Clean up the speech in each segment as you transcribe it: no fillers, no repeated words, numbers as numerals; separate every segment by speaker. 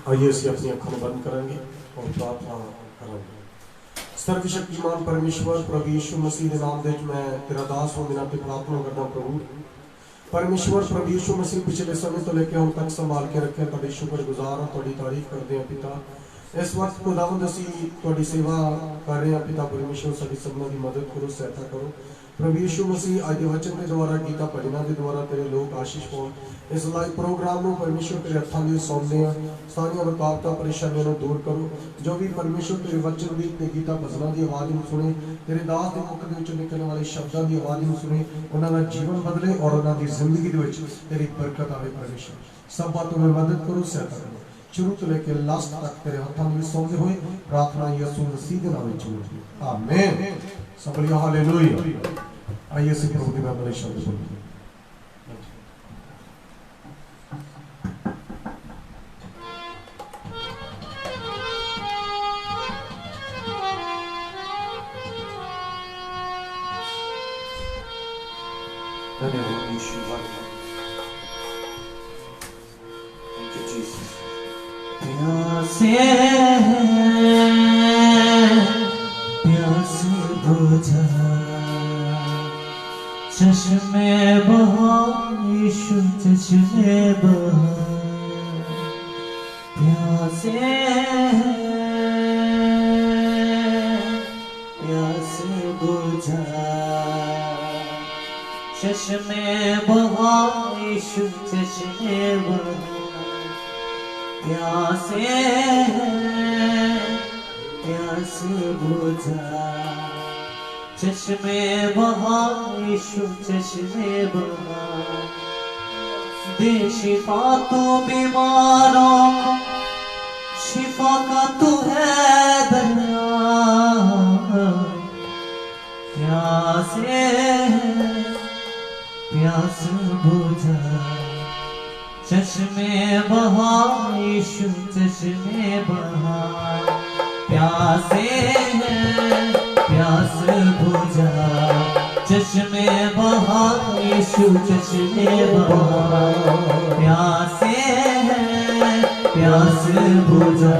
Speaker 1: आइए इसे अपनी अखों बंद करेंगे और प्रार्थना करेंगे। सर्वशक्तिमान परमेश्वर प्रभु यीशु मसीह के नाम दे मैं तेरा दास हूँ, बिना प्रार्थना करता प्रभु परमेश्वर। प्रभु यीशु मसीह पिछले समय तो लेकर हम तक संभाल के रखे, तुहाडे शुक्र गुजार तुहाडी तारीफ करते हैं पिता। इस वक्त खुदावंद असीं तुहाडी सेवा कर रहे हैं पिता परमेश्वर, साडी सबना की मदद करो, सहायता करो प्रभु यीशु मसीह। अज वचन के द्वारा गीता भजना के द्वारा तेरे लोग आशीष पाओ। इस लाइव प्रोग्राम में परमेश्वर तेरे हथों में सौंपते हैं, सारिया रुकावट परेशानियों को दूर करो। जो भी परमेश्वर तेरे वचन की ते गीता भजना की आवाज़ में सुने, तेरे दास के मुख के निकलने वाले शब्दों की आवाज़ में सुने, उन्होंने जीवन बदले और उन्होंने जिंदगी तेरी बरकत आए। परमेश्वर सब बातों में मदद करो, सहायता करो। शुरू तो लेकर लास्ट तक तेरे हाथों में सौंपे हुए प्रार्थना यीशु मसीह के नाम में, आमीन। सब बोलिए हालेलुया। आइए इसी प्रभु के नाम में शब्द बोलिए। धन्यवाद यीशु, थैंक यू जीसस।
Speaker 2: प्यासे प्यास बुझा, चश्मे बहा यीशु चश्मे बहा। प्यासे प्यास बुझा, चश्मे बहा यीशु चश्मे बहा। प्यासे प्यास बुझा, चश्मे बहा यीशु चश्मे बहा। दे शिफा तो बीमारों को, शिफा का तू है दरिया। प्यासे प्यास बुझा, चश्मे बहा यीशु चश्मे बहा। प्यासे प्यास बुझा, चश्मे बहा यीशु चश्मे बहा। प्यासे प्यास बुझा,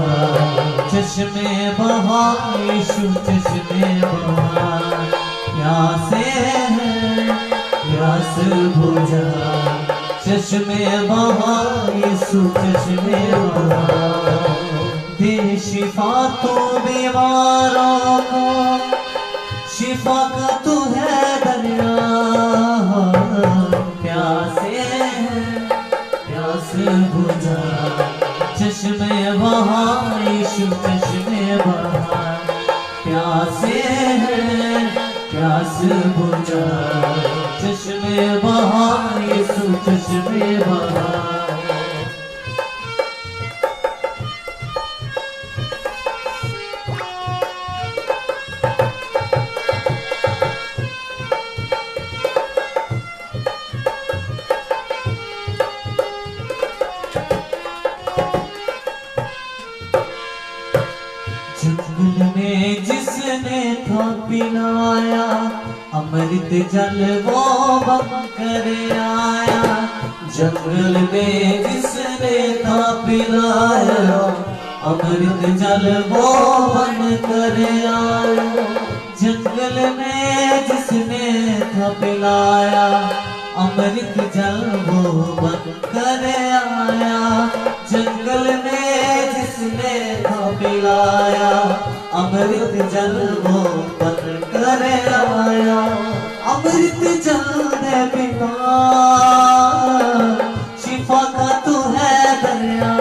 Speaker 2: चश्मे बहा यीशु चश्मे बहा। प्यासे प्यास बुझा, चश्मे बहा यीशु चश्मे बहा। दे शिफा तो बीमारों को, शिफा का तू है दरिया। प्यासे प्यास बुझा, चश्मे बहा यीशु चश्मे बहा। प्यासे प्यास बुझा, चश्मे बहा यीशु चश्मे बहा। जंगल में जिसने था पिलाया, अमृत जल वो बन कर आया। जंगल में जिसने था पिलाया, अमृत जल वो बन कर आया। जंगल में जिसने था पिलाया, अमृत जल वो बन कर आया। जंगल में जिसने था पिलाया, अमृत जल वो बन कर आया। अमृत जल दे पिता, शिफा का तू है दरिया।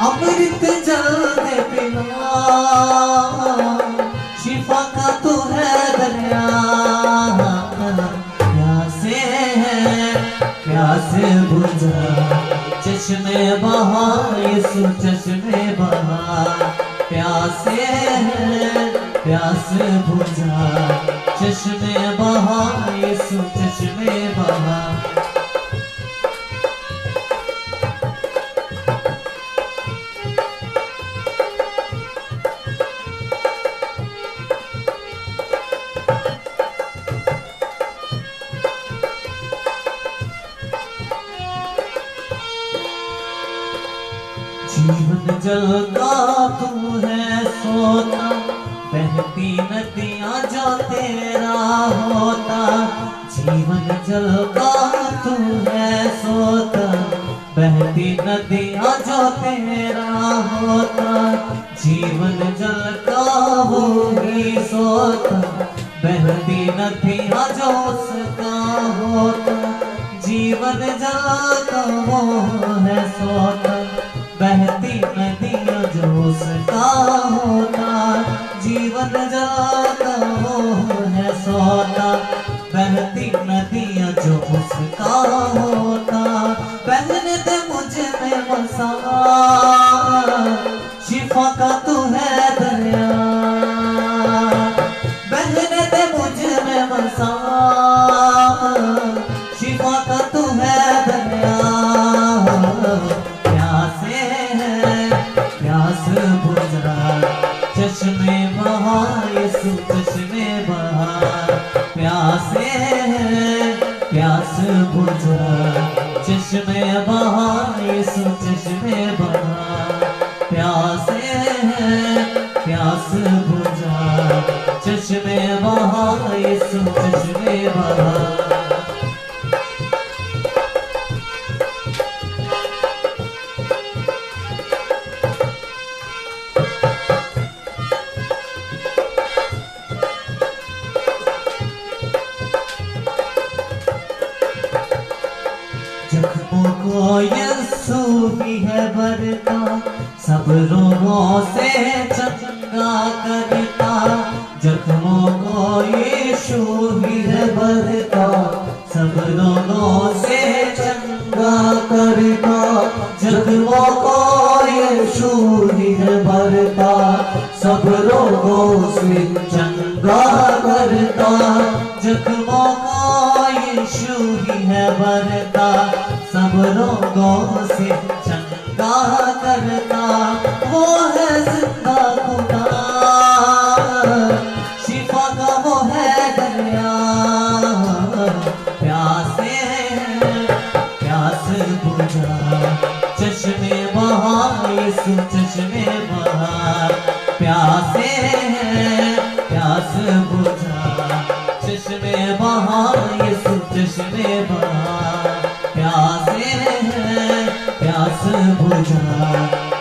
Speaker 2: अमृत जल दे पिता, शिफा का तू है दरिया। प्यासे प्यासे बुझा, चश्मे बहा यीशु चश्मे बहा। प्यासे प्यास बुझा, चश्मे बहा यीशु चश्मे बहा। जीवन जल का तू है सोता, बहती नदियाँ जो तेरा होता। जीवन जल का तू है सोता, बहती नदियाँ जो तेरा होता। जीवन जल का वो ही सोता, बहती नदियाँ जो उसका होता। जीवन जल का वो है सोता, बहती नदियाँ जो उसका होता। जीवन जल का वो है सोता, बहती नदियाँ जो उसका होता। बहने दे मुझे में बसा, शिफा का तू है दरिया। बहने दे मुझे में बसा, शिफा का तू है दरिया। प्यासे है प्यास बुझा, चश्मे बहा यीशु चश्मे बहा। प्यासे है प्यास बुझा, चश्मे बहा यीशु चश्मे बहा। प्यासे है प्यास बुझा, चश्मे बहा यीशु चश्मे बहा। जख्मों को यीशु ही है भरता, सब रोगों से चंगा करता। जख्मों को यीशु ही है भरता, सब रोगों से चंगा करता। जख्मों को यीशु ही है भरता, सब रोगों से चंगा करता। जख्मों को यीशु ही है भरता, सब रोगों से चंगा करता। वो है जिंदा खुदा, शिफा का वो है दरिया। प्यासे हैं प्यास बुझा, चश्मे बहा यीशु चश्मे बहा। प्यासे हैं प्यास बुझा, चश्मे बहा यीशु चश्मे बहा। प्यासे हैं प्यास बुझा,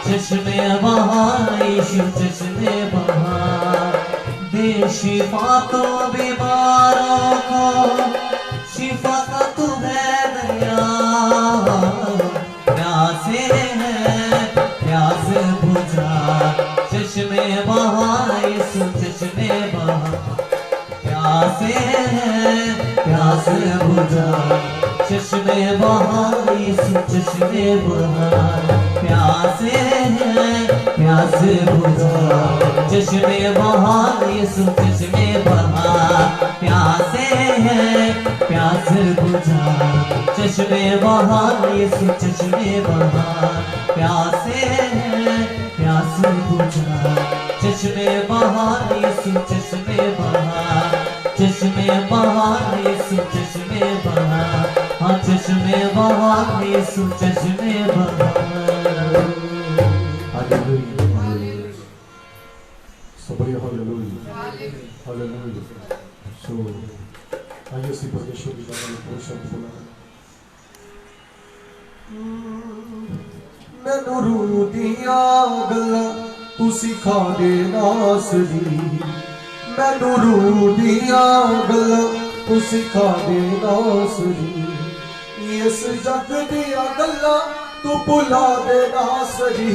Speaker 2: चश्मे बहा यीशु चश्मे बहा। दे शिफा तो बीमारों को, शिफा का तू है दया। प्यासे हैं प्यास बुझा, चश्मे बहा यीशु चश्मे बहा। प्यासे हैं प्यास बुझा, चश्मे बहा यीशु चश्मे बहा। प्यासे हैं प्यास बुझा, चश्मे बहा यीशु चश्मे बहा। प्यासे हैं प्यास बुझा, चश्मे बहा यीशु चश्मे बहा। प्यासे हैं प्यास बुझा, चश्मे बहा यीशु चश्मे बहा। चश्मे बहा यीशु चश्मे बहा, हाँ चश्मे बहा यीशु चश्मे बहा।
Speaker 1: Somebody hallelujah. Hallelujah. So, आइए उसी परमेश्वर की बात में बहुत शब्द सुना। मैनू रू दिया गल्लां तू सिखा दे नासरी। मैनू रू दिया गल्लां तू सिखा दे नासरी। इस जग दिया गल्लां तू भुला दे नासरी।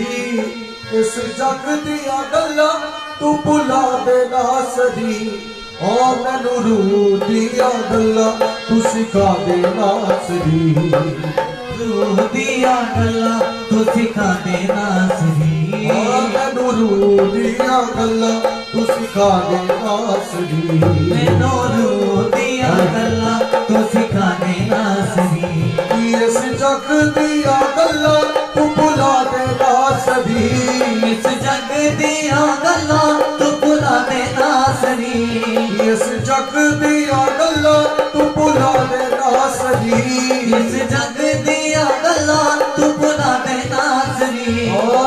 Speaker 1: इस जग दिया गल्लां तू भुला दे नासरी। ओ मैनू रू दिया गल्लां तू सिखा दे नासरी।
Speaker 2: रू दिया गल्लां तू सिखा दे नासरी।
Speaker 1: ओ मैनू रू दिया गल्लां तू सिखा दे नासरी।
Speaker 2: मैनू रू दिया गल्लां तू सिखा दे नासरी।
Speaker 1: इस जग दिया गल्लां तू भुला दे नासरी।
Speaker 2: इस जग दिया गल्लां तू भुला दे नासरी।
Speaker 1: इस जग दिया गल्लां तू भुला दे नासरी।
Speaker 2: इस जग दिया गल्लां तू भुला दे नासरी।
Speaker 1: ओ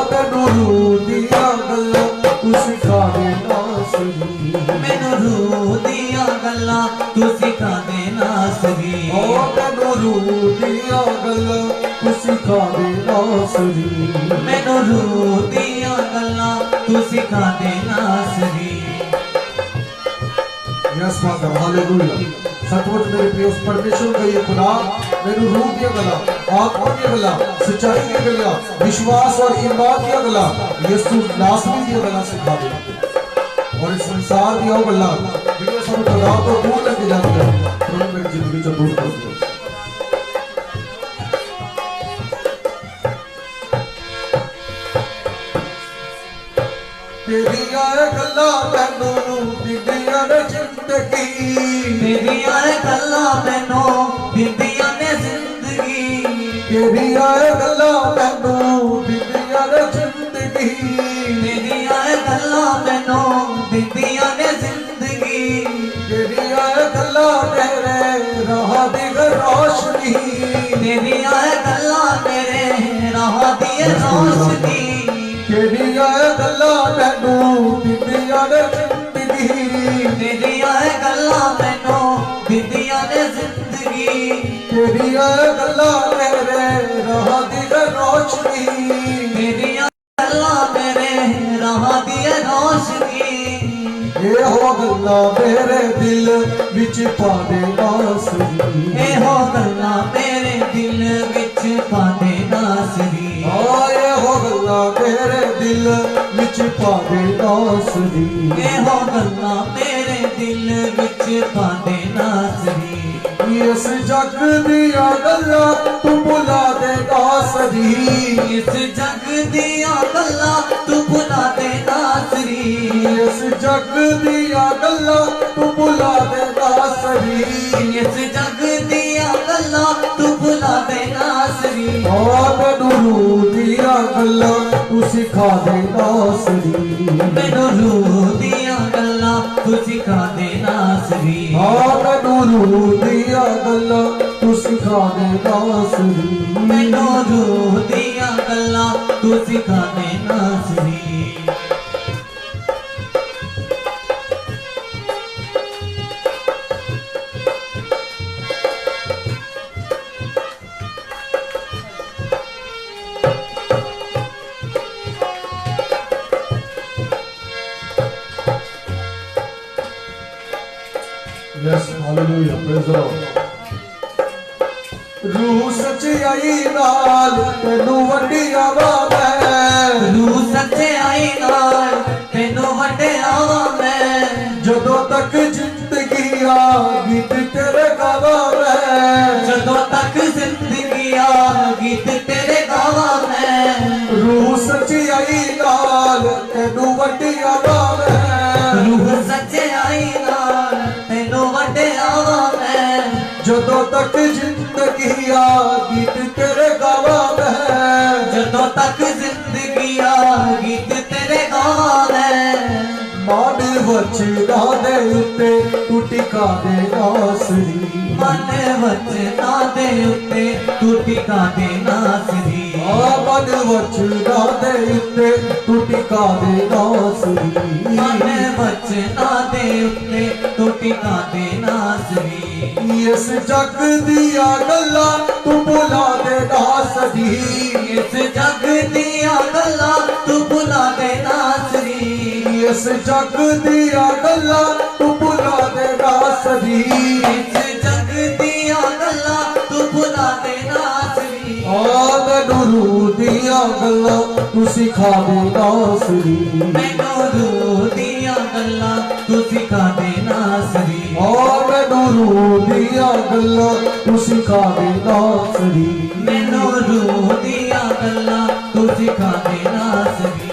Speaker 1: मैनू रूह दिया गल्लां तू सिखा दे नासरी,
Speaker 2: मैनू रूह दिया गल्लां तू सिखा दे नासरी।
Speaker 1: Yes father, hallelujah. सचमुच मेरे प्रिय परमेश्वर का ये खुदा मैनू रूह दिया गल्लां, आत्मा दिया गल्लां, सच्चाई दिया गल्लां, विश्वास और ईमान दिया गल्लां, यीशु नासरी दिया गल्लां सिखा दे। और इस संसार दी ओह गल्लां जिहड़ियां सानू खुदा तो दूर लेके जांदियां, उन्हां मेरी जिंदगी चों दूर कर दिओ। तेरियां गल्लां मैनू दिंदियां ने जिंदगी,
Speaker 2: तेरियां गल्लां मैनू दिंदियां ने जिंदगी,
Speaker 1: तेरियां गल्लां मैनू दिंदियां ने जिंदगी,
Speaker 2: तेरियां गल्लां मैनू दिंदियां ने जिंदगी,
Speaker 1: तेरियां गल्लां मेरे राह दी रोशनी,
Speaker 2: तेरियां गल्लां मेरे राह दी रोशनी,
Speaker 1: तेरियां गल्लां मैनू दिंदियां ने जिंदगी,
Speaker 2: तेरियां गल्लां मैनू दिंदियां ने जिंदगी,
Speaker 1: तेरियां गल्लां मेरे राह दी रोशनी,
Speaker 2: तेरियां गल्लां मेरे राह दी रोशनी।
Speaker 1: ये हो गल्लां मेरे दिल विच पा दे नासरी,
Speaker 2: एहो गल्लां मेरे दिल विच पा दे नासरी,
Speaker 1: ये हो गल्लां मेरे दिल विच पा दे नासरी,
Speaker 2: एहो गल्लां मेरे दिल विच पा दे नासरी।
Speaker 1: इस जग दिया गल्लां तू भुला दे नासरी,
Speaker 2: इस जग दिया गल्लां तू भुला दे नासरी,
Speaker 1: इस जग दिया गल्लां तू भुला दे नासरी,
Speaker 2: इस जग दिया गल्लां तू भुला दे नासरी।
Speaker 1: मैनू रूह दिया गल्लां तू सिखा दे नासरी,
Speaker 2: मैनू रूह दिया गल्लां तू सिखा दे नासरी,
Speaker 1: मैनू रूह दिया गल्लां तू सिखा दे नासरी,
Speaker 2: मैनू रूह दिया गल्लां तू सिखा दे नासरी।
Speaker 1: Yes, hallelujah, praise the Lord. रूह सच्चाई नाल तैनू वड्डी आवाज़ है,
Speaker 2: रूह सच्चाई नाल तैनू वड्डे आवा मैं,
Speaker 1: जदों तक जिंदगी आ गीत तेरे गावा मैं,
Speaker 2: जदों तक जिंदगी आ गीत तेरे गावा मैं।
Speaker 1: रूह सच्चाई नाल तैनू वड्डी आवाज़ है,
Speaker 2: रूह सच्चाई नाल तैनू वड्डे आवा मैं,
Speaker 1: जदों तक जिंदगी आ गीत तेरे गावा मैं,
Speaker 2: जदों तक जिंदगी आ गीत तेरे गावा मैं।
Speaker 1: मन वचना दे उत्ते तू टिका दे नासरी,
Speaker 2: मन वचना दे उत्ते तू टिका दे नासरी,
Speaker 1: मन वचना दे उत्ते तू टिका दे नासरी,
Speaker 2: मन वचना दे उत्ते तू टिका दे नासरी।
Speaker 1: इस जग दिया गल्लां तू भुला दे नासरी,
Speaker 2: इस जग दिया गल्लां तू भुला दे नासरी,
Speaker 1: इस जग दिया गल्लां तू भुला दे नासरी,
Speaker 2: इस जग दिया गल्लां तू भुला दे नासरी।
Speaker 1: मैनू रूह दिया गल्लां तू सिखा दे नासरी,
Speaker 2: मैनू रूह दिया गल्लां तू सिखा दे नासरी,
Speaker 1: मैनू रूह दिया गल्लां तू सिखा दे नासरी,
Speaker 2: मैनू रूह दिया गल्लां तू सिखा दे नासरी।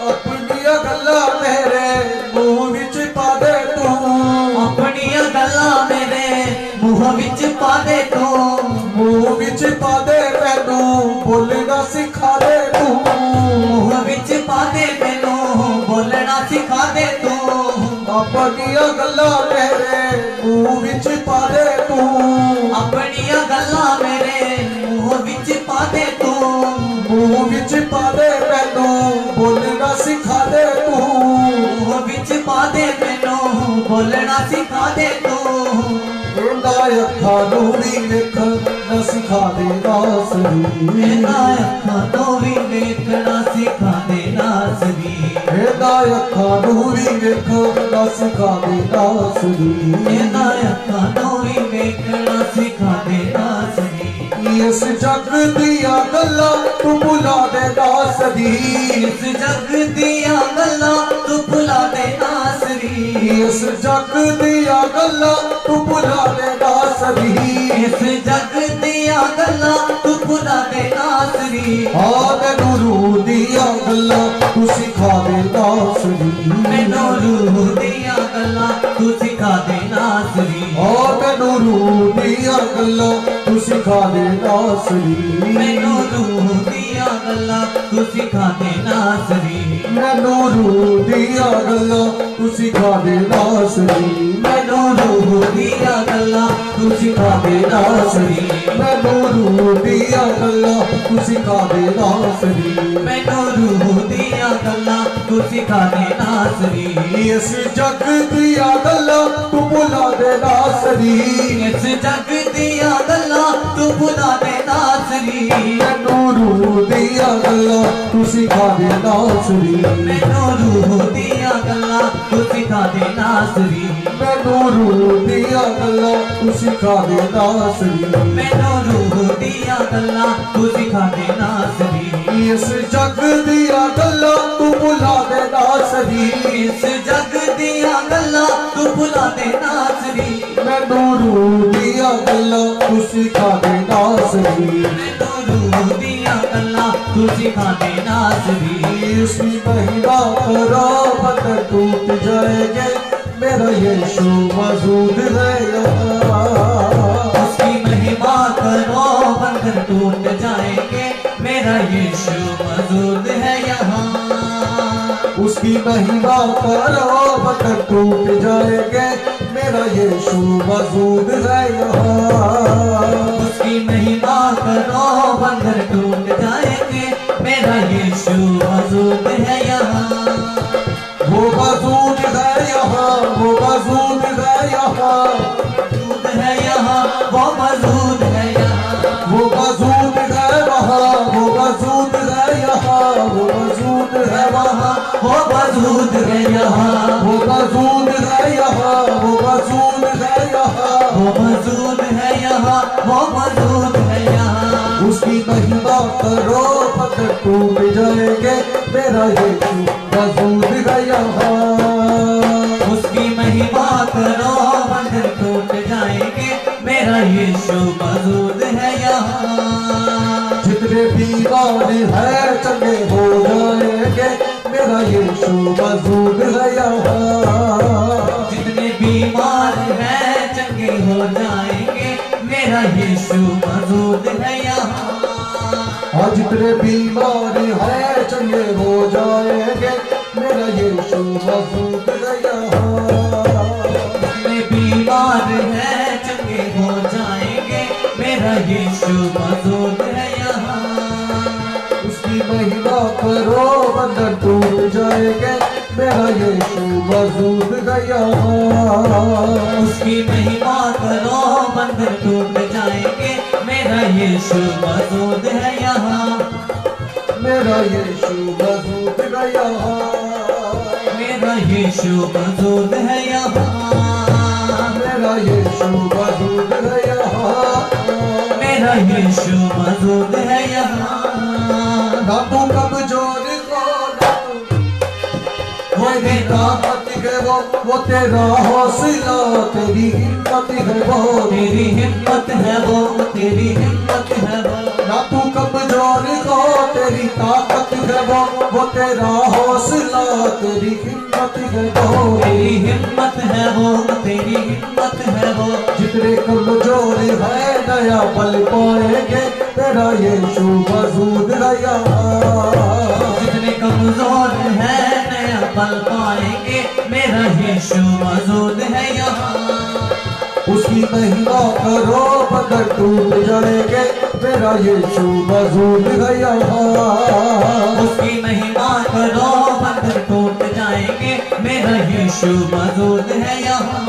Speaker 1: अपनियां गल्लां मेरे मुंह विच पा दे तू,
Speaker 2: अपनियां गल्लां मेरे मुंह विच पा दे तू,
Speaker 1: मुंह विच पा दे मैनू बोलना सिखा दे तू,
Speaker 2: मुंह विच पा दे मैनू बोलना सिखा दे तू,
Speaker 1: अपनिया गल्ला मेरे मुंह विच पा दे तू,
Speaker 2: अपनिया गल्ला मेरे मुंह विच पा दे तू,
Speaker 1: मुंह विच पा दे मैनू बोलना सिखा दे तू,
Speaker 2: मुंह विच पा दे मैनू बोलना सिखा दे तू,
Speaker 1: एंदा अखां नू भी वेखना सिखा दे नासरी,
Speaker 2: एंदा अखां नू भी वेखना सिखा दे नासरी,
Speaker 1: एंदा अखां नू भी वेखना सिखा दे नासरी,
Speaker 2: एंदा अखां नू भी वेखना सिखा दे नासरी,
Speaker 1: इस जग दिया गल्लां तू भुला दे नासरी,
Speaker 2: इस जग दिया गल्लां तू भुला दे नासरी,
Speaker 1: इस जग दिया गल्लां तू भुला दे नासरी,
Speaker 2: इस जग दिया गल्लां तू भुला दे नासरी,
Speaker 1: मैनू रूह दिया गल्लां तू सिखा दे नासरी,
Speaker 2: मैनू रूह दिया गल्लां तू सिखा दे नासरी,
Speaker 1: मैनू रूह दिया गल्लां तू सिखा दे नासरी,
Speaker 2: मैनू रूह दिया गल्लां तू सिखा दे नासरी,
Speaker 1: मैनू रूह दिया गल्लां तू सिखा दे नासरी,
Speaker 2: मैनू रूह दिया गल्लां तू सिखा दे नासरी,
Speaker 1: मैनू रूह दिया गल्लां तू सिखा दे नासरी,
Speaker 2: मैनू रूह दिया गल्लां तू सिखा दे नासरी,
Speaker 1: इस जग दिया गल्लां तू भुला दे नासरी,
Speaker 2: इस जग दिया गल्लां तू भुला दे नासरी,
Speaker 1: मैनू रूह दिया गल्लां तू सिखा दे नासरी,
Speaker 2: मैनू रूह दिया गल्लां तू सिखा दे नासरी,
Speaker 1: मैनू रूह दिया गल्लां तू सिखा दे नासरी,
Speaker 2: मैनू रूह दिया गल्लां तू सिखा दे नासरी,
Speaker 1: इस जग दिया गल्लां तू भुला दे नासरी,
Speaker 2: इस जग दिया गल्लां तू भुला दे नासरी,
Speaker 1: मैनू रूह दिया गल्लां तू सिखा दे नासरी,
Speaker 2: मैनू रूह दिया गल्लां तू सिखा दे नासरी,
Speaker 1: इसकी महिमा करो बंधन टूट जाएंगे, मेरा यीशु मौजूद है यहाँ,
Speaker 2: उसकी महिमा करो बंधन टूट जाएंगे, मेरा यीशु मौजूद है यहाँ,
Speaker 1: उसकी महिमा करो बंधन टूट जाएंगे, मेरा यीशु मौजूद है यहाँ,
Speaker 2: उसकी महिमा करो बंधन टूट जाएंगे, मेरा यीशु मौजूद है यहाँ,
Speaker 1: वो मौजूद है यहाँ, वो मौजूद है यहाँ,
Speaker 2: मौजूद है यहाँ, वो मौजूद है यहाँ,
Speaker 1: वो मौजूद है वहाँ, वो मौजूद है यहाँ, वो मौजूद है वहाँ,
Speaker 2: वो मौजूद है यहाँ,
Speaker 1: वो मौजूद है यहाँ, वो मौजूद है यहाँ,
Speaker 2: वो मौजूद है यहाँ, वो मौजूद है यहाँ,
Speaker 1: उसकी महिमा करो पत्थर टूट जाएंगे, मेरा यीशु मौजूद है यहाँ,
Speaker 2: उसकी महिमा करो बंधन टूट जाएंगे, मेरा यीशु मौजूद है यहाँ,
Speaker 1: जितने बीमार हैं चंगे हो जाएंगे, मेरा यीशु मौजूद है यहाँ,
Speaker 2: जितने बीमार हैं चंगे हो जाएंगे, मेरा यीशु मौजूद है यहाँ,
Speaker 1: और जितने बीमार हैं चंगे हो जाएंगे, मेरा यीशु मौजूद है यहाँ,
Speaker 2: जितने बीमार हैं चंगे हो जाएंगे, मेरा यीशु मौजूद है यहाँ,
Speaker 1: उसकी महिमा करो बंधन टूट जाएंगे, मेरा यीशु मौजूद है यहाँ,
Speaker 2: उसकी महिमा करो बंधन टूट जाएंगे, मेरा यीशु मौजूद है यहाँ,
Speaker 1: मेरा यीशु मौजूद है यहाँ,
Speaker 2: मेरा यीशु मौजूद है यहाँ,
Speaker 1: मेरा यीशु मौजूद है यहाँ,
Speaker 2: मेरा यीशु मौजूद है यहाँ,
Speaker 1: ना तू कमजोर को वो तेरी ताकत है, वो तेरा हौसला, तेरी हिम्मत है, वो
Speaker 2: तेरी हिम्मत है वो, तेरी हिम्मत है वो,
Speaker 1: ना तू कमजोर को तेरी ताकत है, वो तेरा हौसला, तेरी हिम्मत है, वो
Speaker 2: तेरी हिम्मत है वो, तेरी हिम्मत है वो,
Speaker 1: जितने कमजोर है नया बल पाएंगे, तेरा यीशु मौजूद है यहाँ,
Speaker 2: जितने कमजोर है नया पल पाएंगे मेरा यीशु मौजूद है यहाँ।
Speaker 1: उसकी महिमा करो बंधन टूट जाएंगे मेरा यीशु मौजूद है यहाँ।
Speaker 2: उसकी महिमा करो बंधन टूट जाएंगे मेरा यीशु मौजूद है यहाँ।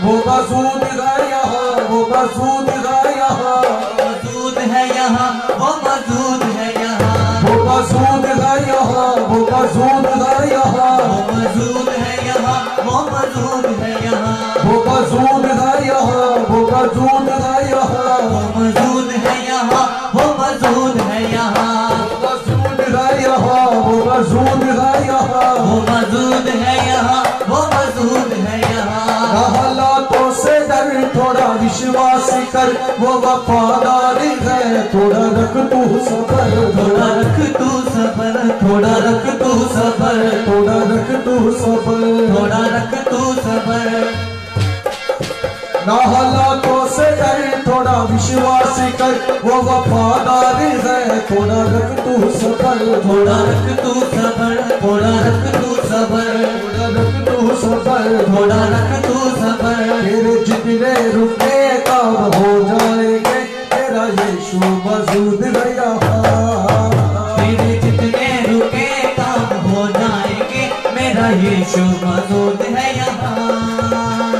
Speaker 1: वो मौजूद है यहाँ, वो मौजूद है यहाँ,
Speaker 2: मौजूद है यहाँ, वो मौजूद है यहाँ।
Speaker 1: वो मौजूद है यहाँ, वो मौजूद है यहाँ,
Speaker 2: वो मौजूद है यहाँ, वो मौजूद है यहाँ।
Speaker 1: वो मौजूद है यहाँ, वो मौजूद है यहाँ,
Speaker 2: वो मौजूद है यहाँ, वो मौजूद है यहाँ।
Speaker 1: मौजूद है यहाँ, वो मौजूद है यहाँ,
Speaker 2: वो मौजूद है यहाँ, वो मौजूद है यहाँ।
Speaker 1: हालातों से डर थोड़ा विश्वास कर, वो वफादारी है, थोड़ा रख तू सबर,
Speaker 2: थोड़ा रख तू सबर, थोड़ा रख तू सबर,
Speaker 1: थोड़ा रख तू सबर,
Speaker 2: थोड़ा रख तू सबर।
Speaker 1: ना हालातों से डर थोड़ा विश्वास कर, वो वफादारी है, थोड़ा रख तू सबर,
Speaker 2: थोड़ा रख तू सबर, थोड़ा रख तू सबर,
Speaker 1: थोड़ा रख तू सबर,
Speaker 2: थोड़ा रख तू सबर।
Speaker 1: तेरे जितने रुके काम हो जाएंगे तेरा यीशु मौजूद है यहाँ।
Speaker 2: तेरे जितने रुके काम हो जाएंगे मेरा यीशु मौजूद है यहाँ।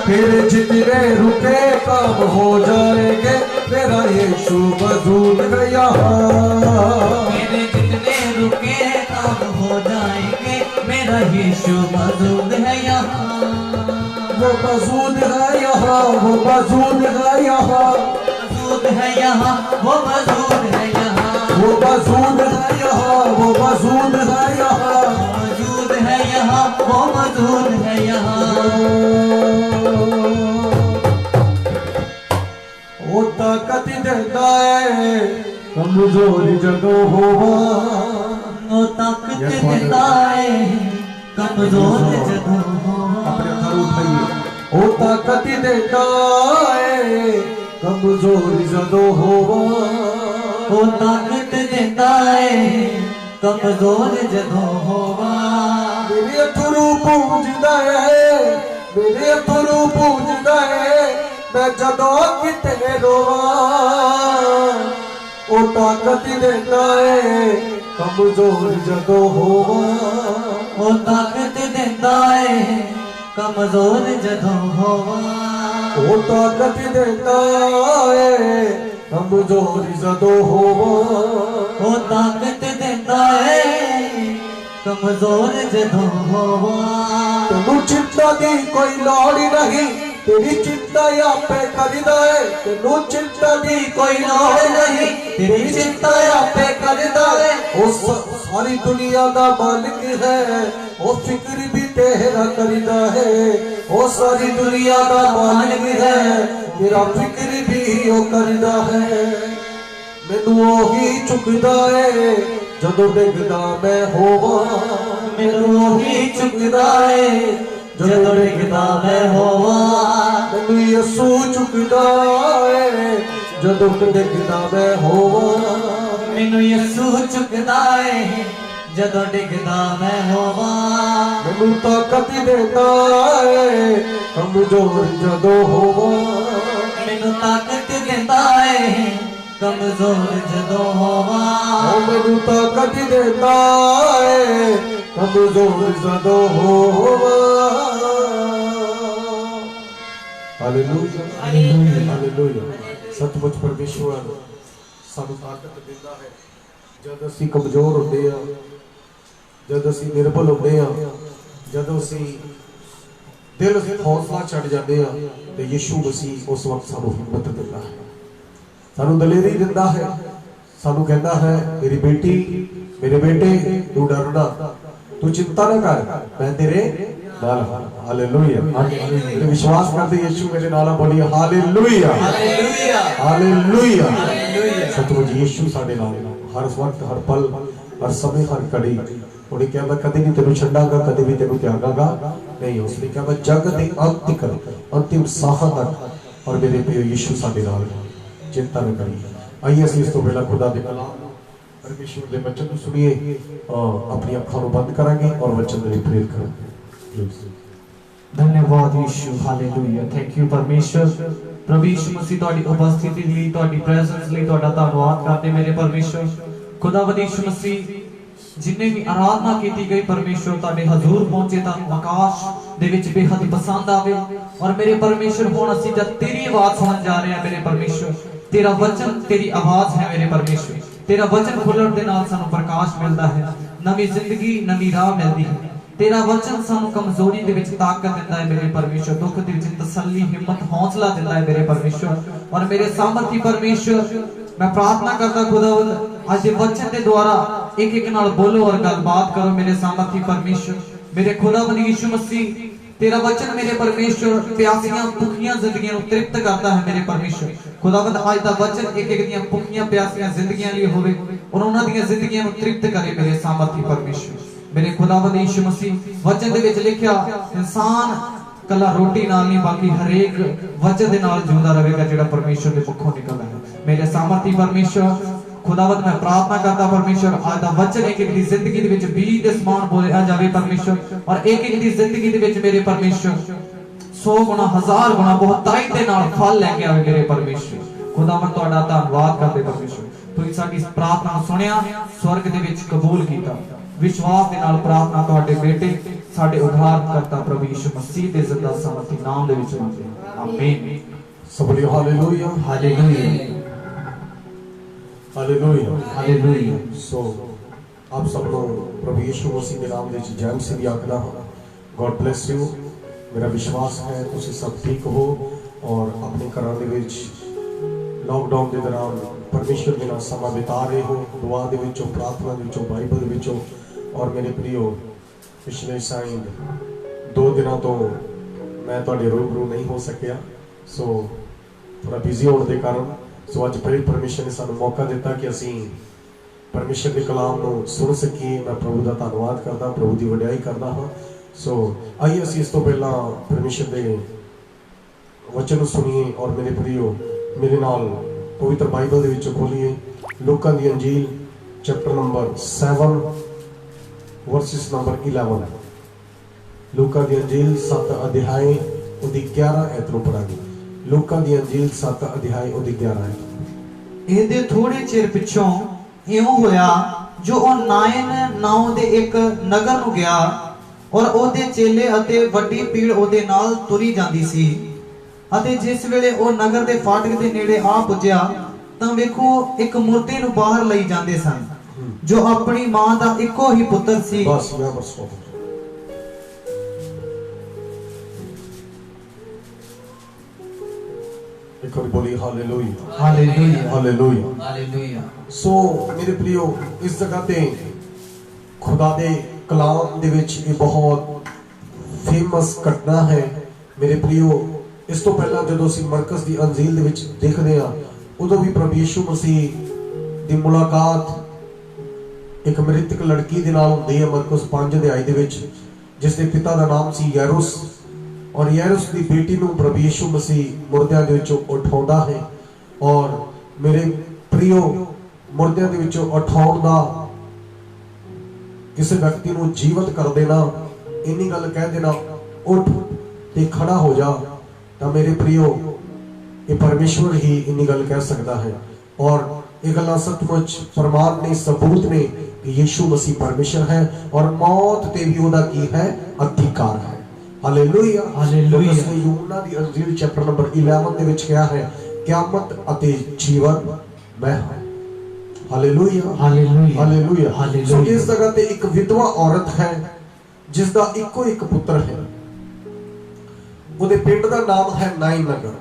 Speaker 1: तेरे जितने रुके काम हो जाएंगे मेरा यीशु मौजूद है यहाँ।
Speaker 2: मेरे जितने रुके काम हो जाएंगे मेरा यीशु मौजूद है यहाँ।
Speaker 1: वो मौजूद है यहाँ, वो मौजूद है यहाँ,
Speaker 2: मौजूद है यहाँ, वो मौजूद है यहाँ।
Speaker 1: वो मौजूद है यहाँ, वो मौजूद है यहाँ,
Speaker 2: मौजूद है यहाँ, वो मौजूद है यहाँ।
Speaker 1: वो ताकत देता है कमजोरी जदों होवा।
Speaker 2: वो ताकत देता है कमजोर जदों
Speaker 1: अपने हथारू उठाइए। वो ताकत देता है कमजोरी जदों होवा।
Speaker 2: वो ताकत देता है कमजोर जदों होवा।
Speaker 1: मेरे अथरू पूजदा है, मेरे अथरू पूजदा है, मैं जदों किते रोवा। वो ताकत देता है कमजोर जदों होवा।
Speaker 2: वो ताकत देता है कमजोर जदों होवा।
Speaker 1: वो ताकत देता है कमजोर जदों होवा।
Speaker 2: वो ताकत देता है कमजोर जदों होवा।
Speaker 1: तेनू चिंता दी कोई लोड़ नहीं, तेरी चिंता आपे करदा है। तेनू चिंता दी
Speaker 2: कोई लोड़ नहीं, तेरी चिंता आपे करदा है।
Speaker 1: वो सारी दुनिया का मालिक है, वो फिक्र भी तेरा करदा है। वो सारी दुनिया का मालिक है, तेरा फिक्र भी वो करदा है। मैनू ही चुकदा है जदों डिगदा मैं होवा।
Speaker 2: मैनू ही चुकदा है जदों डिगदा मैं होवा।
Speaker 1: मैनू यसू चुकदा है जदों डिगदा मैं होवा।
Speaker 2: मैनू यसू चुकदा है जदों डिगदा मैं होवा।
Speaker 1: मैनू ताकत देता है कमजोर जदों होवा।
Speaker 2: मैनू ताकत देता है कमजोर जदों होवा।
Speaker 1: मैनू ताकत देता है कमजोर जदों होवा। Hallelujah, hallelujah. सचमुच परमेश्वर सानू ताकत देता है जद असीं कमजोर होंदे आ, जद असीं निर्बल होंदे आ, जद असीं दिल हौसला छड़ जाते हैं तो यीशु मसीह उस वक्त सानू हिम्मत दिंदा है, सानू दलेरी दिंदा है, सानू कहता है मेरी बेटी मेरे बेटे तू डरना, तू चिंता न कर, मैं तेरे नाल हां। हालेलुया। तो विश्वास करते यीशु मेरे नाल बोलिए हालेलुया,
Speaker 2: हालेलुया,
Speaker 1: हालेलुया।
Speaker 2: हालेलुया।
Speaker 1: सचमुच यीशु साडे नाल हर वक्त हर पल हर समय हर घड़ी। उन्हें क्या मैं कभी भी तेनू छड्डांगा, कभी भी तेनू त्यागांगा नहीं। उसने क्या मैं जग दे अंत तक अंतिम साह तक। और मेरे प्रिय यीशु साडे नाल, चिंता न करिए। आइए असीं इस तो पहला खुदा दे कलाम परमेश्वर के वचन को सुनिए, अपनी अखां बंद करांगे और वचन में प्रेयर करेंगे।
Speaker 2: धन्यवाद यीशु, हालेलुया। थैंक यू परमेश्वर। प्रभु यीशु मसीह ਤੁਹਾਡੀ ਉਪਸਥਿਤੀ ਲਈ, ਤੁਹਾਡੀ ਪ੍ਰੈਜ਼ੈਂਸ ਲਈ ਤੁਹਾਡਾ ਧੰਨਵਾਦ ਕਰਦੇ ਮੇਰੇ ਪਰਮੇਸ਼ਰ। ਖੁਦਾਵੰਦ ਯੀਸ਼ु ਮਸੀਹ जिन्हें भी आराधना की गई परमेश्वर ਤੁਹਾਡੇ हजूर पहुंचे ਤੁਹਾਨੂੰ आकाश ਦੇ ਵਿੱਚ बेहद पसंद आवे। और मेरे परमेश्वर ਹੁਣ ਅਸੀਂ जब तेरी आवाज सुनन जा रहे हैं मेरे परमेश्वर, तेरा वचन तेरी आवाज है मेरे परमेश्वर। तेरा वचन खुलण ਦੇ ਨਾਲ ਸਾਨੂੰ प्रकाश मिलता है, नवी जिंदगी नवी राह मिलती है। तेरा वचन सानू कमजोरी दे विच ताकत दिंदा है मेरे परमेश्वर, दुख दे विच तसल्ली, हिम्मत, हौसला दिंदा है मेरे परमेश्वर। और मेरे सामर्थी परमेश्वर, मैं प्रार्थना करता खुदावंद आज दे वचन के द्वारा एक एक नाल बोलो और गलबात करो मेरे सामर्थी परमेश्वर। मेरे खुदावंद यीशु मसीह, तेरा वचन मेरे परमेश्वर प्यासियां भुखियां जिंदगियां को तृप्त करता है मेरे परमेश्वर। खुदावंद आज दा वचन एक एक दियां भुखियां प्यासियां जिंदगियां लिए होवे और उन्हां दियां जिंदगियां को तृप्त करे मेरे सामर्थी परमेश्वर। मेरे खुदावंद यीशु मसीह, वचन दे विच लिखिया इंसान कला रोटी नाल नहीं बाकी हरेक वचन दे नाल जिंदा रहेगा जेड़ा परमेश्वर दे मुखों निकलदा है मेरे सामर्थी परमेश्वर। खुदावंद मैं प्रार्थना करता परमेश्वर आज दा वचन एक एक दी जिंदगी दे विच बीज दे समान बोलिया जावे परमेश्वर। और एक एक दी जिंदगी दे विच मेरे परमेश्वर 100 गुना 1000 गुना बहुताई दे नाल फल लेके आवे मेरे परमेश्वर। खुदावंद तुहाडा धन्नवाद करदे परमेश्वर, तुसीं साडी इस प्रार्थना नूं सुनिया, स्वर्ग दे विच कबूल कीता। विश्वास के नाल प्रार्थना तुहाडे बेटे साडे उद्धारकर्ता प्रभु यीशु मसीह दे जिंदा सामर्थी नाम दे विच मंगदे हां, आमीन।
Speaker 1: सब बोलिए हालेलुया,
Speaker 2: हालेलुया,
Speaker 1: हालेलुया,
Speaker 2: हालेलुया।
Speaker 1: सो आप सब लोग प्रभु यीशु मसीह के नाम दे जैन से भी आखना है। God bless you. मेरा विश्वास है तुसीं सब ठीक हो और अपने घरां दे विच लॉकडाउन के दौरान परमेश्वर के नाल समा बिता रहे हो, दुआ दे विचों, प्रार्थना दे विचों, बाइबल दे विचों। और मेरे प्रियो, पिछले साइंड 2 दिनों तो मैं तुहाडे रूबरू नहीं हो सकिया, सो थोड़ा बिजी होने के कारण। सो अज फिर परमेश्वर ने सानू मौका दिता कि असीं परमेश्वर के कलाम नूं सुन सकीए। मैं प्रभु का धन्नवाद करदा, प्रभु की वडियाई करदा हाँ। सो आइए असीं इस तो पहला परमेश्वर के वचन नूं सुनिए। और मेरे प्रियो, मेरे नाल पवित्र बाइबल दे विच खोलिए लूका दी अंजील चैप्टर नंबर 7 वर्सेस नंबर 11। लूका दी अंजील 7 अध्याय उदी 11 ऐत नूं पढ़ांगे। लूका दी अंजील 7 अध्याय उदी 11 ऐत।
Speaker 2: ਇਹਦੇ ਥੋੜੇ ਚਿਰ ਪਿੱਛੋਂ ਇਉਂ ਹੋਇਆ ਜੋ ਉਹ ਨਾਇਨ ਨਾਉ ਦੇ ਇੱਕ ਨਗਰ ਨੂੰ ਗਿਆ ਔਰ ਉਹਦੇ ਚੇਲੇ ਅਤੇ ਵੱਡੀ ਭੀੜ ਉਹਦੇ ਨਾਲ ਤੁਰੀ ਜਾਂਦੀ ਸੀ। ਅਤੇ ਜਿਸ ਵੇਲੇ ਉਹ ਨਗਰ ਦੇ ਫਾਟਕ ਦੇ ਨੇੜੇ ਆ ਪੁੱਜਿਆ ਤਾਂ ਵੇਖੋ ਇੱਕ ਮੁਰਦੇ ਨੂੰ ਬਾਹਰ ਲਈ ਜਾਂਦੇ ਸਨ ਜੋ ਆਪਣੀ ਮਾਂ ਦਾ ਇੱਕੋ ਹੀ ਪੁੱਤਰ ਸੀ।
Speaker 1: बस यहाँ पर स्टॉप। एक और बोली हालेलुया,
Speaker 2: हालेलुया,
Speaker 1: हालेलुया,
Speaker 2: हालेलुया।
Speaker 1: सो मेरे प्रियो, इस जगह ते खुदा दे कलाम दे विच ये बहुत फेमस घटना है मेरे प्रियो। इस तो पहला जदों असीं मरकस दी अंजील दे विच देखदे आ उदों भी प्रभु यीशु मसीह दी मुलाकात एक मृतक लड़की दे नाल हुंदी है। मरकस 5 अध्याय दे विच जिस दे पिता दा नाम सी यारूस और यारूस दी बेटी नूं प्रभु यीशु मसीह मुर्दियां दे विचों उठाउंदा है। और मेरे प्रियो, मुर्दियां दे विचों उठाउण दा, किसी व्यक्ति नूं जीवित कर देना, इन्नी गल कह देना उठ ते खड़ा हो जा, तां मेरे प्रियो ये परमेश्वर ही इन्नी गल कह सकता है। और ये गल्लां सचमुच प्रमाण ने, सबूत ने कि यीशु मसीह परमेश्वर है और मौत ते भी ओदा की है अधिकार है। Hallelujah,
Speaker 2: hallelujah.
Speaker 1: उसने यूहन्ना दी अंजील चैप्टर नंबर 11 दे विच कहा है क़यामत अते जीवन मैं हूं। Hallelujah,
Speaker 2: hallelujah,
Speaker 1: hallelujah.
Speaker 2: हालेलुया।
Speaker 1: सो इस जगह ते एक विधवा औरत है जिसदा इको एक पुत्र है। ਉਹਦੇ ਪਿੰਡ ਦਾ ਨਾਮ है नाइन नगर।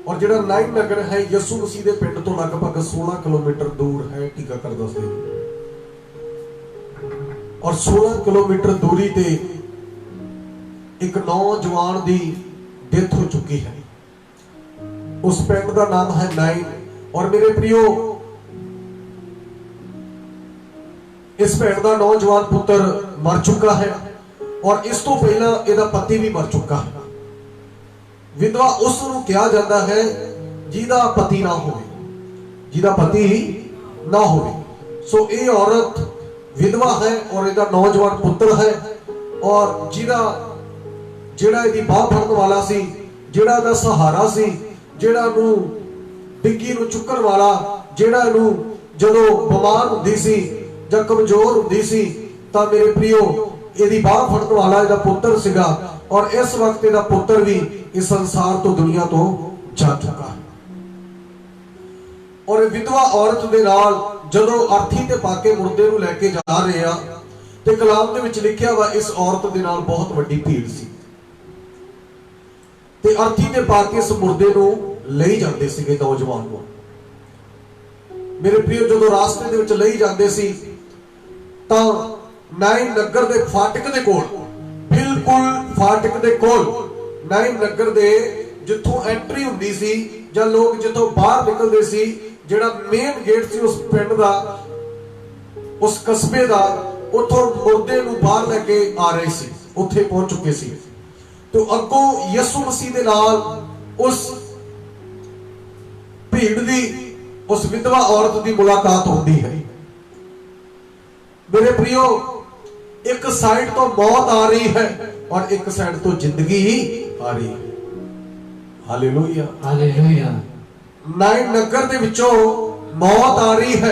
Speaker 1: और ਜਿਹੜਾ नाइन नगर है यसू मसीह ਦੇ ਪਿੰਡ ਤੋਂ ਲਗਭਗ 16 ਕਿਲੋਮੀਟਰ ਦੂਰ ਹੈ। ਟੀਕਾਕਰ ਦੱਸਦੇ और 16 किलोमीटर दूरी ते एक नौजवान दी डेथ हो चुकी है। उस पिंड का नाम है नाइन। और मेरे प्रियो, इस पिंड का नौजवान पुत्र मर चुका है और इस तो पहला इसका पति भी मर चुका है। विधवा उसनूं कहा जाता है जिहदा पति ना होवे, जिहदा पति ना होवे। सो ये औरत विधवा है और इहदा नौजवान पुत्र है, और जिहड़ा इहदी बाह फड़न वाला सी, जिहड़ा इहदा सहारा सी, जिहड़ा इहनूं डिग्गी नूं चुक्कण वाला, जिहड़ा इहनूं जदों बीमार हुंदी सी जां कमजोर हुंदी सी तां मेरे प्रियो इहदी बाह फड़न वाला इहदा पुत्र सीगा, और इस वक्त इहदा पुत्र भी इस संसार तो दुनिया तो जा चुका है। और विधवा औरत दे नाल जदों अर्थी ते पाके मुर्दे नूं लैके जा रहे आ ते कलाम दे विच लिखिया वा इस औरत दे नाल बहुत वड्डी भीड़ सी ते अर्थी ते पाके इस मुर्दे नूं लई जांदे सीगे नौजवान नूं। मेरे प्रियो जदों रास्ते दे विच लई जांदे सी तां नाइम नगर दे फाटक दे कोल, बिल्कुल फाटक दे कोल, नाइम नगर दे जिथों एंट्री हुंदी सी जां लोग जिथों बाहर निकलदे सी, जेड़ा मेन गेट सी उस पिंड दा, उस कस्बे दा, उथों मुर्दे नूं बाहर लेके आ रहे सी, उत्थे पहुंच चुके सी। तो अगों यसु मसीह दे नाल उस भीड़ दी, उस विधवा औरत दी मुलाकात होती है। मेरे प्रियो एक साइड तो मौत आ रही है और एक साइड तो जिंदगी ही आ रही है। Hallelujah
Speaker 2: hallelujah.
Speaker 1: नाइम नगर दे विचों मौत आ रही है,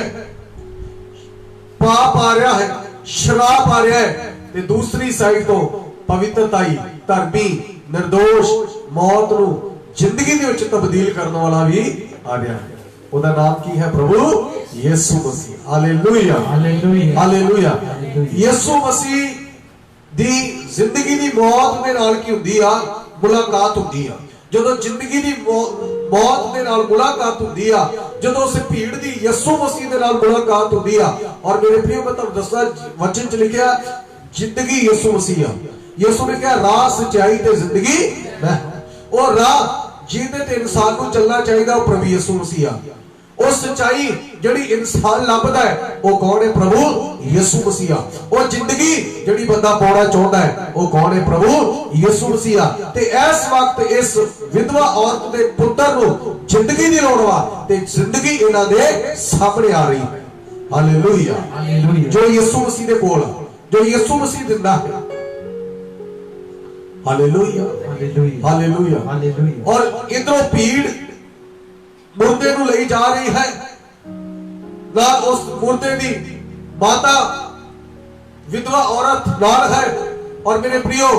Speaker 1: पाप आ रहा है, शराब आ रहा है, ते दूसरी साइड तो पवित्रताई, धर्मी, निर्दोष मौत नूं जिंदगी दे विच तब्दील करने वाला भी आ रहा है। ਉਹਦਾ ਨਾਮ ਕੀ ਹੈ? ਪ੍ਰਭੂ ਯਿਸੂ ਮਸੀਹ। Hallelujah hallelujah hallelujah. ਯਿਸੂ ਮਸੀਹ ਦੀ ਜ਼ਿੰਦਗੀ ਦੀ ਮੌਤ ਦੇ ਨਾਲ ਕੀ ਹੁੰਦੀ ਆ? ਮੁਲਾਕਾਤ ਹੁੰਦੀ ਆ। ਜਦੋਂ ਜ਼ਿੰਦਗੀ ਦੀ ਮੌਤ ਦੇ ਨਾਲ ਮੁਲਾਕਾਤ ਹੁੰਦੀ ਆ, ਜਦੋਂ ਉਸ ਭੀੜ ਦੀ ਯਿਸੂ ਮਸੀਹ ਦੇ ਨਾਲ ਮੁਲਾਕਾਤ ਹੁੰਦੀ ਆ। ਔਰ ਮੇਰੇ प्रियो मैं ਤੁਹਾਨੂੰ ਦੱਸਦਾ, ਵਚਨ ਚ ਲਿਖਿਆ ਜ਼ਿੰਦਗੀ ਯਿਸੂ ਮਸੀਹ ਆ। ਯਿਸੂ ਨੇ ਕਿਹਾ ਰਾਹ, ਸੱਚਾਈ ਤੇ ਜ਼ਿੰਦਗੀ ਮੈਂ। ਉਹ ਰਾਹ ਜਿਹਦੇ ਤੇ ਇਨਸਾਨ ਨੂੰ ਚੱਲਣਾ ਚਾਹੀਦਾ ਉਹ ਪ੍ਰਭੂ ਯਿਸੂ ਮਸੀਹ ਆ। ਉਹ ਸੱਚਾਈ ਜਿਹੜੀ ਇਨਸਾਨ ਲੱਭਦਾ ਹੈ ਉਹ ਕੌਣ ਹੈ? ਪ੍ਰਭੂ ਯਿਸੂ ਮਸੀਹ ਆ। ਉਹ ਜ਼ਿੰਦਗੀ ਜਿਹੜੀ ਬੰਦਾ ਪਾਉਣਾ ਚਾਹੁੰਦਾ ਹੈ ਉਹ ਕੌਣ ਹੈ? ਪ੍ਰਭੂ ਯਿਸੂ ਮਸੀਹ ਆ। ਤੇ ਇਸ ਵਕਤ ਇਸ ਵਿਧਵਾ ਔਰਤ ਦੇ ਪੁੱਤਰ ਨੂੰ ਜ਼ਿੰਦਗੀ ਦੀ ਲੋੜ ਵਾ ਤੇ ਜ਼ਿੰਦਗੀ ਇਹਨਾਂ ਦੇ ਸਾਹਮਣੇ ਆ ਰਹੀ ਹੈ। Hallelujah hallelujah. ਜੋ ਯਿਸੂ ਮਸੀਹ ਦੇ ਕੋਲ ਆ, ਜੋ ਯਿਸੂ ਮਸੀਹ ਦਿੰਦਾ ਹੈ। Hallelujah hallelujah hallelujah hallelujah. और इधरों भीड़ मुर्दे नूं लई जा रही है, ना उस मुर्दे दी माता विधवा औरत नाल है। और मेरे प्रियो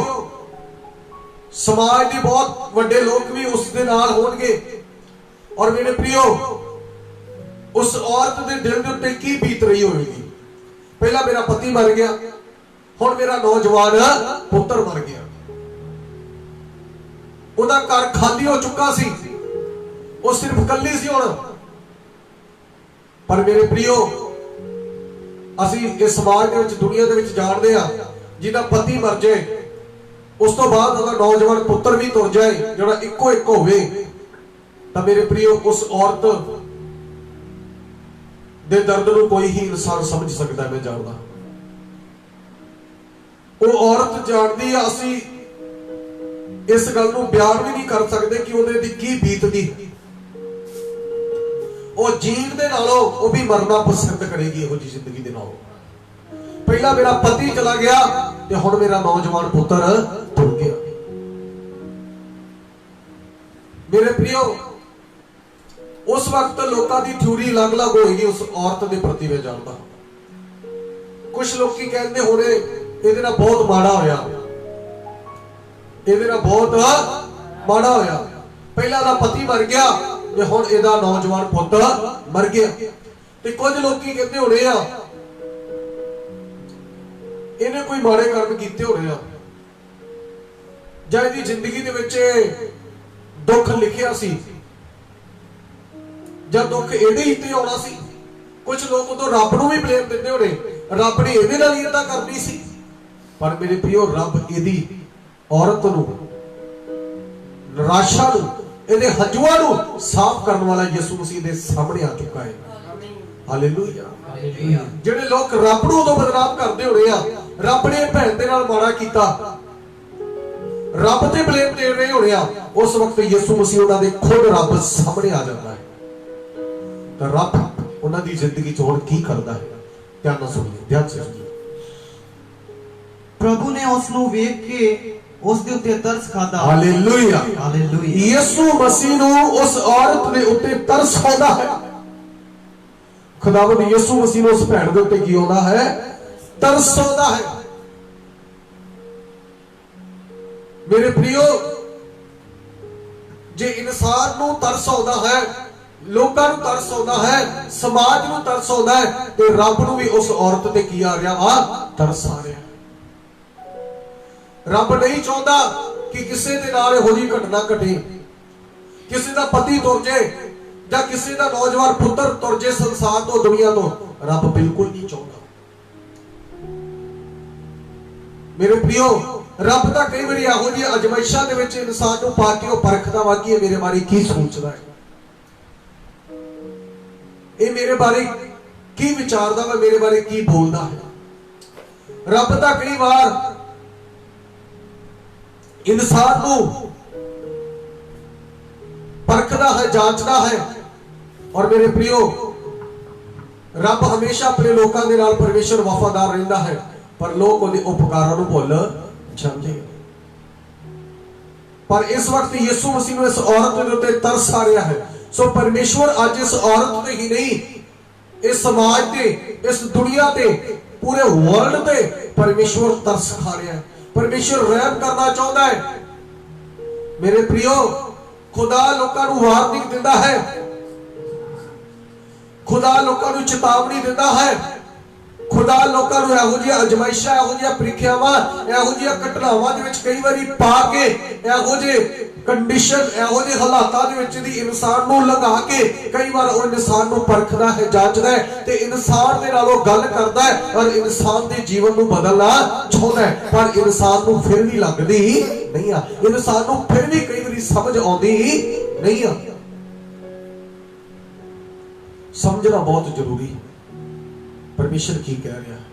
Speaker 1: समाज दे बहुत वड्डे लोग भी उस दे नाल होणगे। और मेरे प्रियो उस औरत दे दिल दे उत्ते की बीत रही होगी? पहला मेरा पति मर गया, हुण मेरा नौजवान पुत्र मर गया, ਉਹਦਾ ਘਰ ਖਾਲੀ ਹੋ ਚੁੱਕਾ ਸੀ, ਉਹ ਸਿਰਫ ਇਕੱਲੀ ਸੀ ਹੁਣ। ਪਰ ਮੇਰੇ ਪ੍ਰਿयो ਅਸੀਂ ਇਸ ਸਮਾਜ ਦੇ ਵਿੱਚ, ਦੁਨੀਆ ਦੇ ਵਿੱਚ ਜਾਣਦੇ ਆ, ਜਿਹਦਾ ਪਤੀ ਮਰ ਜਾਏ ਉਸ ਤੋਂ ਬਾਅਦ ਉਹਦਾ ਨੌਜਵਾਨ ਪੁੱਤਰ ਵੀ ਤੁਰ ਜਾਏ ਜਿਹੜਾ ਇੱਕੋ ਇੱਕ ਹੋਵੇ, ਤਾਂ ਮੇਰੇ ਪ੍ਰਿयो ਉਸ ਔਰਤ ਦੇ ਦਰਦ ਨੂੰ ਕੋਈ ਹੀ ਇਨਸਾਨ ਸਮਝ ਸਕਦਾ। ਮੈਂ ਜਾਣਦਾ ਉਹ ਔਰਤ ਜਾਣਦੀ ਆ। ਅਸੀਂ इस गल नूं बयान भी नहीं कर सकते कि उहदे दी की बीतदी। ਉਹ ਜੀਣ ਦੇ ਨਾਲੋਂ ਉਹ ਵੀ ਮਰਨਾ ਪਸੰਦ ਕਰੇਗੀ ਇਹੋ ਜੀ ਜ਼ਿੰਦਗੀ ਦੇ ਨਾਲੋਂ। ਪਹਿਲਾਂ ਮੇਰਾ ਪਤੀ ਚਲਾ ਗਿਆ ਤੇ ਹੁਣ ਮੇਰਾ ਨੌਜਵਾਨ ਪੁੱਤਰ ਤੁਰ ਗਿਆ। ਮੇਰੇ प्रियो ਉਸ ਵਕਤ ਲੋਕਾਂ ਦੀ ਥਿਊਰੀ ਅਲੱਗ-ਅਲੱਗ ਹੋਏਗੀ ਉਸ ਔਰਤ ਦੇ ਪ੍ਰਤੀ। ਮੈਂ ਜਾਣਦਾ ਕੁਝ ਲੋਕੀ ਕਹਿੰਦੇ ਹੋਣੇ ਇਹਦੇ ਨਾਲ ਬਹੁਤ ਮਾੜਾ ਹੋਇਆ, ਇਹਦੇ ਨਾਲ ਬਹੁਤ ਮਾੜਾ ਹੋਇਆ। ਪਹਿਲਾਂ ਦਾ ਪਤੀ ਮਰ ਗਿਆ ਤੇ ਹੁਣ ਇਹਦਾ ਨੌਜਵਾਨ ਪੁੱਤ ਮਰ ਗਿਆ। ਤੇ ਕੁਝ ਲੋਕੀ ਕਹਿੰਦੇ ਹੋਣੇ ਆ ਇਹਨੇ ਕੋਈ ਮਾੜੇ ਕਰਮ ਕੀਤੇ ਹੋਣੇ ਆ, ਜਾਂ ਇਹਦੀ ਜ਼ਿੰਦਗੀ ਦੇ ਵਿੱਚ ਦੁੱਖ ਲਿਖਿਆ ਸੀ, ਜਾਂ ਦੁੱਖ ਇਹਦੇ ਹੀ ਤੇ ਆਉਣਾ ਸੀ। ਕੁਝ ਲੋਕ ਉਦੋਂ ਰੱਬ ਨੂੰ ਵੀ ਬਲੇਮ ਦਿੰਦੇ ਹੋਣੇ, ਰੱਬ ਨੇ ਇਹਦੇ ਨਾਲ ਹੀ ਇਦਾਂ ਕਰਨੀ ਸੀ। ਪਰ ਮੇਰੇ प्रियो ਰੱਬ ਇਹਦੀ औरत नूं, निराशा नूं, ਇਹਦੇ ਹੰਝੂਆਂ ਨੂੰ ਸਾਫ਼ ਕਰਨ ਵਾਲਾ ਯਿਸੂ ਮਸੀਹ ਦੇ ਸਾਹਮਣੇ ਆ ਚੁੱਕਾ ਹੈ। Hallelujah hallelujah. ਜਿਹੜੇ ਲੋਕ ਰੱਬ ਨੂੰ ਉਦੋਂ ਬਦਨਾਮ ਕਰਦੇ ਹੋਣੇ ਆ, ਰੱਬ ਨੇ ਭੈਣ ਦੇ ਨਾਲ ਮਾੜਾ ਕੀਤਾ, ਰੱਬ ਤੇ ਬਲੇਮ ਦੇ ਰਹੇ ਹੋਣੇ ਆ, ਉਸ ਵਕਤ ਯਿਸੂ ਮਸੀਹ ਉਹਨਾਂ ਦੇ ਖੁਦ ਰੱਬ ਸਾਹਮਣੇ ਆ ਜਾਂਦਾ ਹੈ। ਤਾਂ ਰੱਬ ਉਹਨਾਂ ਦੀ ਜ਼ਿੰਦਗੀ 'ਚ ਹੁਣ ਕੀ ਕਰਦਾ ਹੈ? ध्यान नाल सुनिए, ध्यान से सुनिए।
Speaker 2: प्रभु ने उसनु वेख के उस दे उत्ते तरस खादा।
Speaker 1: Hallelujah,
Speaker 2: hallelujah.
Speaker 1: यीशु मसीह नूं उस औरत दे उत्ते तरस आउंदा है। खुदावंद यीशु मसीह नूं उस भैण दे उत्ते की आउंदा है? तरस आउंदा है। मेरे प्रियो, जे इंसान नूं तरस आउंदा है, लोकां नूं तरस आउंदा है, समाज नूं तरस आउंदा है, ते रब नूं भी उस औरत ते की आ रहा वा? तरस आ रहा। रब नहीं चाहता कि किसी के नाल इहो जी घटना घटे, किसी का पति तुर जाए या किसी का नौजवान पुत्र तुर जाए संसार तो, दुनिया तो। रब बिल्कुल नहीं चाहता। मेरे प्रियो, रब तो कई बार इहो जी अजमाइशा दे विच इंसान नूं पा के ओह परखदा वा कि मेरे बारे की सोचदा है, ये मेरे बारे की विचारदा वा, मेरे बारे की बोलदा है। रब तो कई बार इंसान को परखदा है, जांचदा है। और मेरे प्रियो, रब हमेशा अपने लोगों के नाल परमेश्वर वफादार रहता है, पर लोग उहदे उपकारां नूं भुल जांदे हैं। पर इस वक्त यीशु मसीह नूं इस औरत दे उत्ते तरस आ रहा है। सो परमेश्वर अज इस औरत ते ही नहीं, इस समाज ते, इस दुनिया ते, पूरे वर्ल्ड ते परमेश्वर तरस खा रहा है। परमेश्वर रहम करना चाहता है। मेरे प्रियो, खुदा लोकां नूं वार्निंग दिंदा है, खुदा लोकां नूं चेतावनी दिंदा है, खुदा लोकां नूं इहो जिहा अजमाइशां, इहो जिहा प्रीखियावां, इहो जिहा घटनावां दे विच कई वारी पा के, इहो जिहे कंडीशन, इहो जिहे हालातां दे विच दी इंसान नूं लंघा के कई बार उह इंसान नूं परखदा है, जांचदा है ते इंसान दे नाल ओह गल करदा है और इंसान दे जीवन नूं बदलना चाहुंदा है। पर इंसान नूं फिर भी लगदी नहीं आ, इंसान नूं फिर भी कई वारी समझ आउंदी नहीं आ। समझना बहुत जरूरी है परमेश्वर की कह रहा है।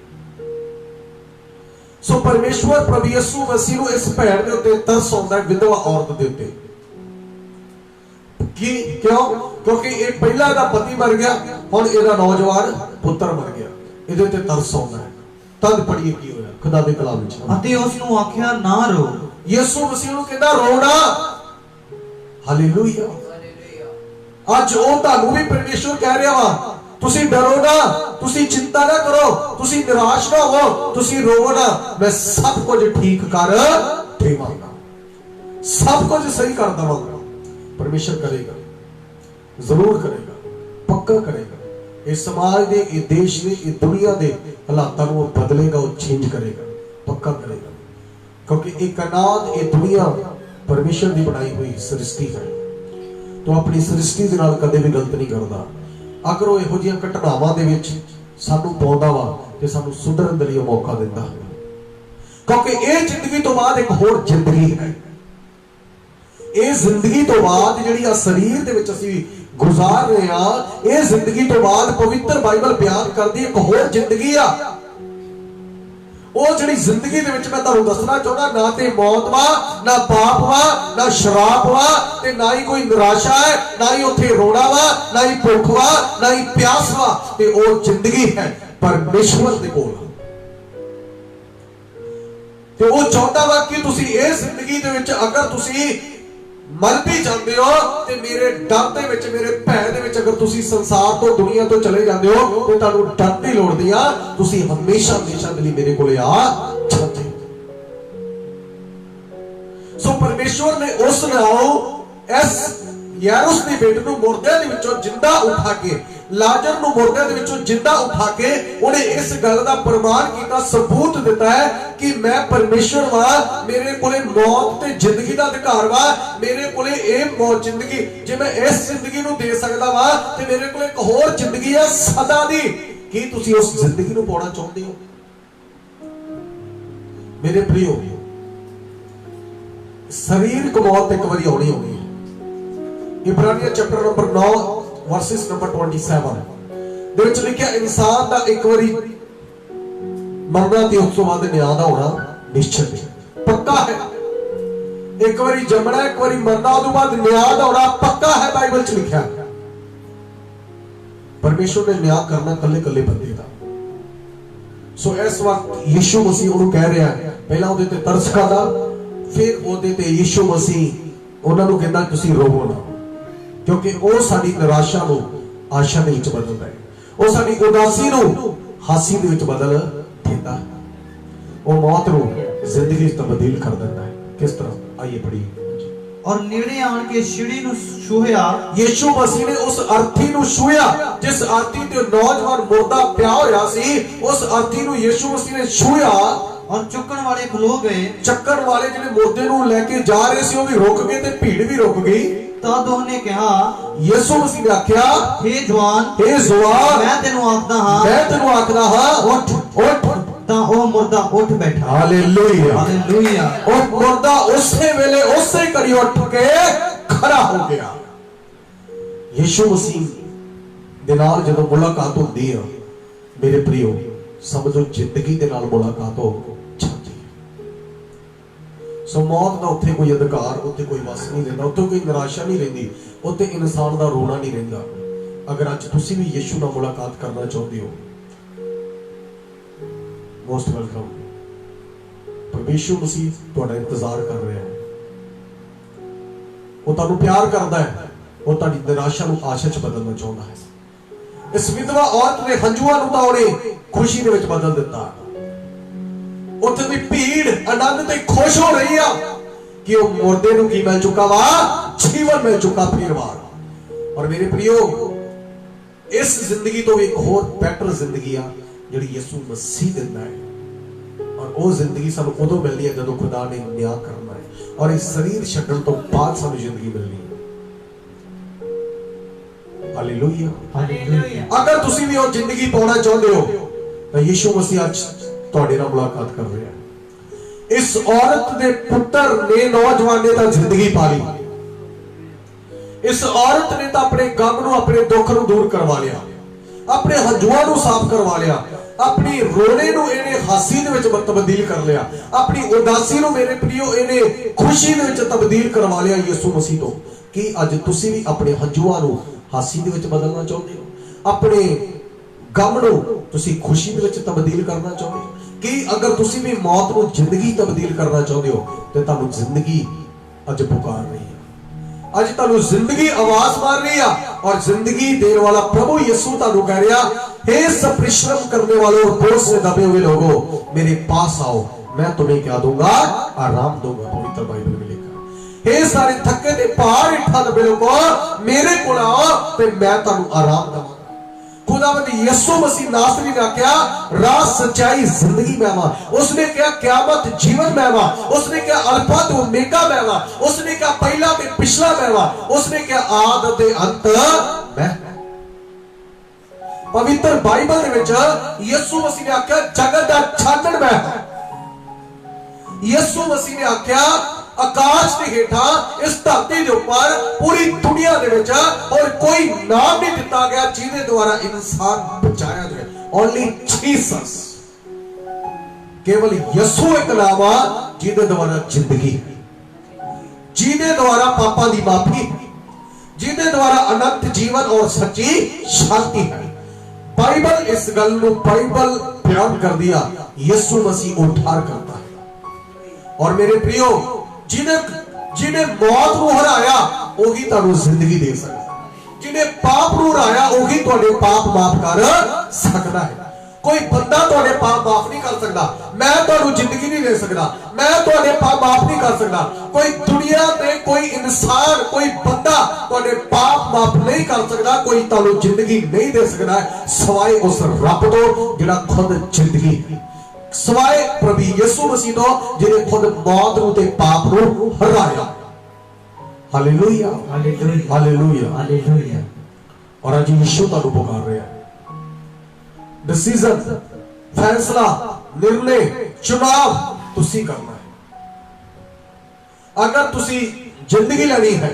Speaker 1: सो परमेश्वर प्रभु यीशु मसीह नूं इस भैण दे उत्ते तरस आउंदा है, विधवा औरत दे उत्ते। कि क्यों? क्योंकि ये पहला दा पति मर गया, हुण इहदा नौजवान पुत्र मर गया, इहदे उत्ते तरस आउंदा है। तद पढ़िए की होया खुदा दे कलाम विच,
Speaker 2: अते उस नूं आख्या ना रो।
Speaker 1: यीशु मसीह नूं कहंदा रोना। हालेलुया। अज ओ तानू भी परमेश्वर कह रहा वा, तुसी डरो ना, तुसी चिंता ना करो, तुसी निराश ना हो, तुसी रोवो ना, मैं सब कुछ ठीक कर देवांगा, सब कुछ सही कर देवांगा। परमेश्वर करेगा, जरूर करेगा, पक्का करेगा। इस समाज दे, इस देश दे, इस दुनिया दे हालातां नूं बदलेगा, वो चेंज करेगा, पक्का करेगा। क्योंकि एक कायनात, ये दुनिया परमेश्वर की बनाई हुई सृष्टि है, तो अपनी सृष्टि दे नाल कदे भी गलत नहीं करता। अगर वो इहो जिहियां घटनावां दे विच सानू पाउंदा वा ते सानू सुधरन दे लई मौका दिंदा है। क्योंकि ये जिंदगी तो बाद एक होर जिंदगी है। ये जिंदगी तो बाद जिहड़ी शरीर दे विच असीं गुजार रहे हां, ये जिंदगी तो बाद पवित्र बाइबल बयान करदी एक होर जिंदगी आ। ਉਹ ਜਿਹੜੀ ਜ਼ਿੰਦਗੀ ਦੇ ਵਿੱਚ ਮੈਂ ਤੁਹਾਨੂੰ ਦੱਸਣਾ ਚਾਹੁੰਦਾ, ਨਾ ਤੇ ਮੌਤ ਵਾ, ਨਾ ਪਾਪ ਵਾ, ਨਾ ਸ਼ਰਾਬ ਵਾ, ਤੇ ਨਾ ਹੀ ਕੋਈ ਨਿਰਾਸ਼ਾ ਹੈ, ਨਾ ਹੀ ਉੱਥੇ ਰੋਣਾ ਵਾ, ਨਾ ਹੀ ਭੁੱਖ ਵਾ, ਨਾ ਹੀ ਪਿਆਸ ਵਾ, ਤੇ ਉਹ ਜ਼ਿੰਦਗੀ ਹੈ ਪਰਮੇਸ਼ਵਰ ਦੇ ਕੋਲ। ਤੇ ਉਹ ਚਾਹੁੰਦਾ ਵਾ ਕਿ ਤੁਸੀਂ ਇਹ ਜ਼ਿੰਦਗੀ ਦੇ ਵਿੱਚ ਅਗਰ ਤੁਸੀਂ मर भी जाते हो तो मेरे डर दे विच, मेरे भय दे विच अगर तुसी संसार तो, दुनिया तो चले जाते हो तो तुहानू डर दी लोड़ नहीं आ, तुसी हमेशा हमेशा के लिए मेरे कोले आ जाते। सो परमेश्वर ने उस नालों इस यारोस दे बेटे नूं मुर्दे दे विचों जिंदा उठा के, लाजर नूं मुर्दे दे विचों जिंदा उठा के उन्हें इस गल दा प्रमाण कीता, सबूत दिता है कि मैं परमेश्वर वा, मेरे कोले मौत ते जिंदगी दा अधिकार वा, मेरे कोले ए मौत जिंदगी, जे मैं इस जिंदगी नूं दे सकदा वा ते मेरे कोले एक होर जिंदगी है सदा दी। की तुसी उस जिंदगी नूं पाउणा चाहुंदे हो? मेरे प्रियो, शरीरक मौत एक बारी आउणी होनी है। इब्रानिया चैप्टर नंबर 9 वर्सेस नंबर 27 दे विच लिखिया, इंसान दा एक बारी मरना ते उस तो बाद न्याय दा होना निश्चित है, पक्का है। एक बारी जमना, एक बारी मरना, उस तो बाद न्याय दा होना पक्का है, बाइबल च लिखा। परमेश्वर ने न्याय करना कल्ले कल्ले बंदे दा, सो इस वक्त यीशु मसीह उन्होंने कह रहा है, पहला ਉਹਦੇ ਤੇ ਤਰਸ ਕਰਦਾ, फिर ਉਹਦੇ ਤੇ ਯੀशु मसीह ਉਹਨਾਂ ਨੂੰ ਕਹਿੰਦਾ ਤੁਸੀਂ ਰੋਵੋ ਨਾ, क्योंकि ਉਹ ਸਾਡੀ ਨਿਰਾਸ਼ਾ ਨੂੰ ਆਸ਼ਾ ਦੇ ਵਿੱਚ ਬਦਲਦਾ ਹੈ, ਉਹ ਸਾਡੀ ਉਦਾਸੀ ਨੂੰ ਹਾਸੀ ਦੇ ਵਿੱਚ ਬਦਲ ਦਿੰਦਾ ਹੈ, ਉਹ ਮੌਤ ਨੂੰ ਜ਼ਿੰਦਗੀ ਵਿੱਚ ਤਬਦੀਲ ਕਰ ਦਿੰਦਾ है। किस तरह आइए पढ़िए।
Speaker 2: और नेड़े आन के सीढ़ी नु छूया,
Speaker 1: यीशु मसीह ने उस अर्थी नु छूया जिस अर्थी ते नौजवान मुर्दा पिया होया सी, उस अर्थी नु यीशु मसीह ने छूया
Speaker 2: और चुकन वाले खलो गए,
Speaker 1: चक्कर वाले जिहड़े मुर्दे नु लेके जा रहे सी वो भी रुक गए ते भीड़ भी रुक गई।
Speaker 2: तद उन्हें कहा,
Speaker 1: यीशु मसीह ने आख्या,
Speaker 2: हे जवान मैं तेनू आखदा हां उठ उठ, ਤਾਂ ਉਹ ਮੁਰਦਾ ਉੱਠ ਬੈਠਾ।
Speaker 1: Hallelujah
Speaker 2: hallelujah.
Speaker 1: ਉਹ ਮੁਰਦਾ ਉਸੇ ਵੇਲੇ ਉਸੇ ਘੜੀ ਉੱਠ ਕੇ ਖੜਾ ਹੋ ਗਿਆ। ਯੀਸ਼ੂ ਮਸੀਹ ਦੇ ਨਾਲ ਜਦੋਂ ਮੁਲਾਕਾਤ ਹੁੰਦੀ ਹੈ ਮੇਰੇ ਪ੍ਰਿਓ, ਸਮਝੋ ਜ਼ਿੰਦਗੀ ਦੇ ਨਾਲ ਮੁਲਾਕਾਤ ਹੋ ਜਾਂਦੀ ਹੈ। ਸੋ ਮੌਤ ਦਾ ਉੱਥੇ ਕੋਈ ਅਧਿਕਾਰ, ਉੱਥੇ ਕੋਈ ਵਸ ਨਹੀਂ ਰਹਿੰਦਾ, ਉੱਥੇ ਕੋਈ ਨਿਰਾਸ਼ਾ ਨਹੀਂ ਰਹਿੰਦੀ, ਉੱਥੇ ਇਨਸਾਨ ਦਾ ਰੋਣਾ ਨਹੀਂ ਰਹਿੰਦਾ। ਅਗਰ ਅੱਜ ਤੁਸੀਂ ਵੀ ਯੀਸ਼ੂ ਨਾਲ ਮੁਲਾਕਾਤ ਕਰਨਾ ਚਾਹੁੰਦੇ ਹੋ, मोस्ट वेलकम। परमेश्वर मसीह तुहाडा इंतजार कर रहा है, वो तुहानू प्यार करता है, वो तुहाडी निराशा नू आशा च बदलना चाहता है। इस विधवा औरत ने हंजुआं नू तां उहने खुशी दे विच बदल दिता। उत्थे दी भीड़ आनंद ते खुश हो रही है कि वो मुर्दे नू की मिल चुका वा, जीवन मिल चुका फिर बार। और मेरे प्रियो, इस जिंदगी तो एक होर बेटर जिंदगी आ ਜਿਹੜੀ ਯਿਸੂ ਮਸੀਹ ਦਿੰਦਾ ਹੈ, ਔਰ ਉਹ ਜ਼ਿੰਦਗੀ ਸਾਨੂੰ ਉਦੋਂ ਮਿਲਦੀ ਹੈ ਜਦੋਂ ਖੁਦਾ ਨੇ ਨਿਆਂ ਕਰਨਾ ਹੈ, ਔਰ ਇਸ ਸਰੀਰ ਛੱਡਣ ਤੋਂ ਬਾਅਦ ਸਾਨੂੰ ਜ਼ਿੰਦਗੀ ਮਿਲਣੀ ਹੈ। Hallelujah hallelujah. ਅਗਰ ਤੁਸੀਂ ਵੀ ਉਹ ਜ਼ਿੰਦਗੀ ਪਾਉਣਾ ਚਾਹੁੰਦੇ ਹੋ ਤਾਂ ਯਿਸੂ ਮਸੀਹ ਅੱਜ ਤੁਹਾਡੇ ਨਾਲ ਮੁਲਾਕਾਤ ਕਰ ਰਿਹਾ ਹੈ। ਇਸ ਔਰਤ ਦੇ ਪੁੱਤਰ ਨੇ, ਨੌਜਵਾਨ ਨੇ ਤਾਂ ਜ਼ਿੰਦਗੀ ਪਾ ਲਈ। ਇਸ ਔਰਤ ਨੇ ਤਾਂ ਆਪਣੇ ਗਮ ਨੂੰ, ਆਪਣੇ ਦੁੱਖ ਨੂੰ ਦੂਰ ਕਰਵਾ ਲਿਆ, अपने हंजुआं नू साफ करवा लिया, अपनी रोने नू इहने हासी दे विच तब्दील कर लिया, अपनी उदासी नू मेरे प्रियो इहने खुशी दे विच तब्दील करवा लिया यीशु मसीह तो। कि अज तुसी भी अपने हंजुआं नू हासी दे विच बदलना चाहुंदे हो, अपने गम नू तुसी खुशी दे विच तब्दील करना चाहुंदे हो? कि अगर तुसी भी मौत नू जिंदगी तब्दील करना चाहुंदे हो ते तुहानू जिंदगी अज पुकार रही है, अज तुहानू जिंदगी आवाज मार रही है, और जिंदगी देने वाला प्रभु यीशु तुहानू कह रहा, हे सब परिश्रम करने वालों और बोझ से दबे हुए लोगों, मेरे पास आओ, मैं तुम्हें क्या दूंगा? आराम दूंगा। पवित्र बाइबल में लिखा, हे सारे थके ते भार इठा दबे लोगों, मेरे कोल आओ ते मैं तुहानू आराम दूंगा। खुदावंद यीशु मसीह नासरी ने क्या? राह सच्चाई जिंदगी मैं वा। उसने क्या? क़यामत जीवन मैं वा। उसने क्या? अल्फा ते ओमेगा मैं वा। उसने क्या? पहला ते पिछला मैं वा। उसने क्या? आद ते अंत मैं। पवित्र बाइबल दे विच यीशु मसीह ने आख्या जगत दा छानन मैं। यीशु मसीह ने आख्या आकाश के हेठा इस धरती के ऊपर पूरी दुनिया दे विच और कोई नाम नहीं दिता गया जिहदे द्वारा इंसान बचाया जाए। ओनली जीसस, केवल यीशु एक नाम आ जिहदे द्वारा जिंदगी, जिहदे द्वारा पापां दी माफी, जिहदे द्वारा अनंत जीवन और सच्ची शांति है। बाइबल इस गल नूं बाइबल बयान कर दिया, यीशु मसीह उद्धार करता है। और मेरे प्रियो, जिन्हें मौत नूं हराया ओही तुहानू जिंदगी दे सकदा, जिन्हें पाप नूं हराया ओही तुहाडे पाप माफ कर सकदा है। कोई बंदा तुहाडे पाप माफ नहीं कर सकदा। मैं तुहानू जिंदगी नहीं दे सकदा, मैं तुहाडे पाप माफ नहीं कर सकदा। कोई दुनिया ते कोई इंसान, कोई बंदा तुहाडे पाप माफ नहीं कर सकदा, कोई तुहानू जिंदगी नहीं दे सकदा सिवाय उस रब तो जिहड़ा खुद जिंदगी है, सिवाय प्रभु यीशु मसीह तो जिन्हें खुद मौत नूं ते पाप नूं हराया। Hallelujah hallelujah hallelujah hallelujah. और आज यीशु तुहानू पुकार रहा है। डिसीजन, फैसला, निर्णय, चुनाव तुसी करना है। अगर तुसी जिंदगी लेनी है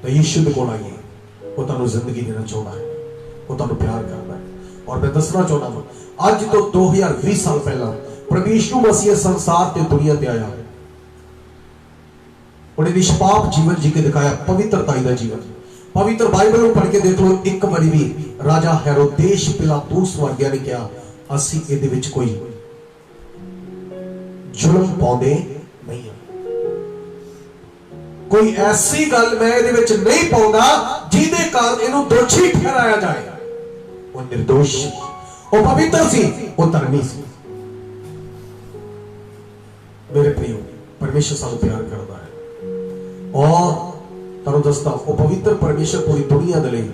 Speaker 1: तो यीशु दे कोल आइए, वो तुहानू जिंदगी देना चाहता है, वो तुहानू प्यार करता है। और मैं दसना चाहता हूं, आज तो 2020 साल पहला प्रभु यीशु मसीह संसार ते दुनिया ते आया, उन्हें निष्पाप जीवन जी के दिखाया, पवित्रताई दा जीवन। पवित्र बाइबल में पढ़ के देख लो, एक बारी भी राजा हेरोदेस पिलातुस वर्गिया ने कहा असी इहदे विच कोई जुल्म पाउंदे नहीं आ। कोई ऐसी गल मैं इहदे विच नहीं पाउंदा जिहदे कारण इहनूं दोषी ठहराया जाए। वो निर्दोष, वो पवित्र सी, वो धर्मी सी। मेरे प्रियो, परमेश्वर सानू प्यार करता है और तुहानूं दसदा वो पवित्र परमेश्वर पूरी दुनिया दे लई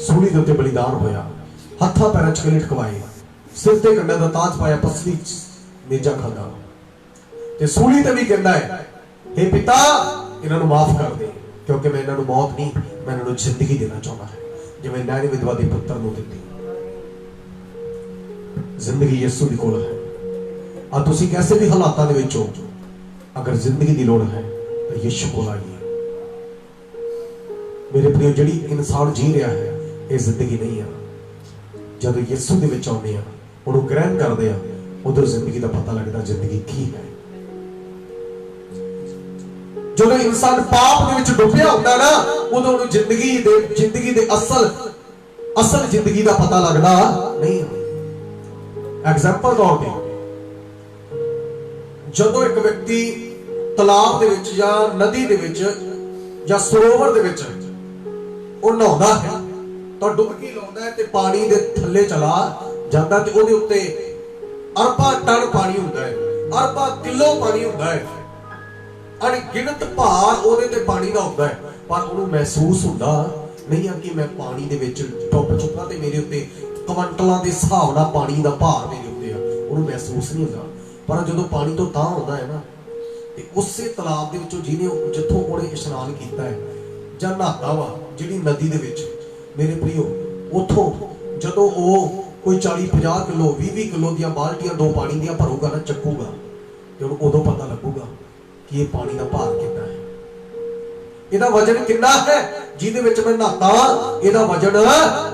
Speaker 1: सूली दे उत्ते बलिदान होया, हत्थां पैरां च लटकवाए, सिर ते कंडे दा ताज पाया, पसली नेजा खादा ते सूली ते भी कहंदा है, हे पिता इन्हां नूं माफ कर दे, क्योंकि मैं इन्हां नूं मौत नहीं, मैं इन्हां नूं जिंदगी देना चाहुंदा है, जिवें नारी विधवा दे पुत्तर नूं दित्ती। जिंदगी यीशु दी कोल है। आ तुसीं कैसे भी हालातां दे विच हो, अगर जिंदगी दी लोड़ है तो यीशु कोल आइए। मेरे प्रियो, जिहड़ी इंसान जी रहा है ये जिंदगी नहीं है। जदों यीशु दे विच आउंदे आ, उहनूं ग्रहण करदे आ, उधर जिंदगी का पता लगता जिंदगी की है। जो इंसान पाप दे विच डुबिया होता है ना, उदों उहनूं जिंदगी दे असल जिंदगी का पता लगता नहीं। एग्जाम्पल तौर पे, जदों एक व्यक्ति तलाब दे विच या नदी दे विच या सरोवर दे विच ਉਹ ਨਹਾਉਂਦਾ है तो डुबकी लाਉਂਦਾ है ते पानी दे थल्ले चला ਜਾਂਦਾ ਤੇ ਉਹਦੇ ਉੱਤੇ अरबा टन पानी ਹੁੰਦਾ है, अरबा किलो पानी ਹੁੰਦਾ है, अनगिनत भार ਉਹਦੇ ਤੇ पानी ਦਾ ਹੁੰਦਾ है, पर ਉਹਨੂੰ महसूस ਹੁੰਦਾ नहीं है कि मैं पानी दे विच डुੱਬ चुका ਤੇ ਮੇਰੇ ਉੱਤੇ ਕੁਇੰਟਲਾਂ ਦੇ ਹਿਸਾਬ ਨਾਲ ਪਾਣੀ ਦਾ ਭਾਰ ਮੇਰੇ ਉੱਤੇ ਆ, ਉਹਨੂੰ महसूस नहीं ਹੁੰਦਾ। पर ਜਦੋਂ ਪਾਣੀ ਤੋਂ ਤਾਂ ਹੁੰਦਾ ਹੈ ਨਾ, ਤੇ ਉਸੇ ਤਲਾਬ ਦੇ ਵਿੱਚੋਂ ਜਿਹਨੇ ਜਿੱਥੋਂ ਉਹਨੇ ਇਸ਼ਨਾਨ ਕੀਤਾ ਹੈ ਜਾਂ ਨਹਾਤਾ ਵਾ ਜਿਹੜੀ ਨਦੀ ਦੇ ਵਿੱਚ, ਮੇਰੇ ਪ੍ਰਿयो, ਉਥੋਂ ਜਦੋਂ ਉਹ कोई 40-50 किलो 20 किलो दियां बाल्टियां दो पानी दियां भरूगा ना, चकूगा, ते उदों पता लगूगा कि ये पानी का भार कितना है, इहदा वजन कितना है, जिहदे विच मैं नहाता इहदा वजन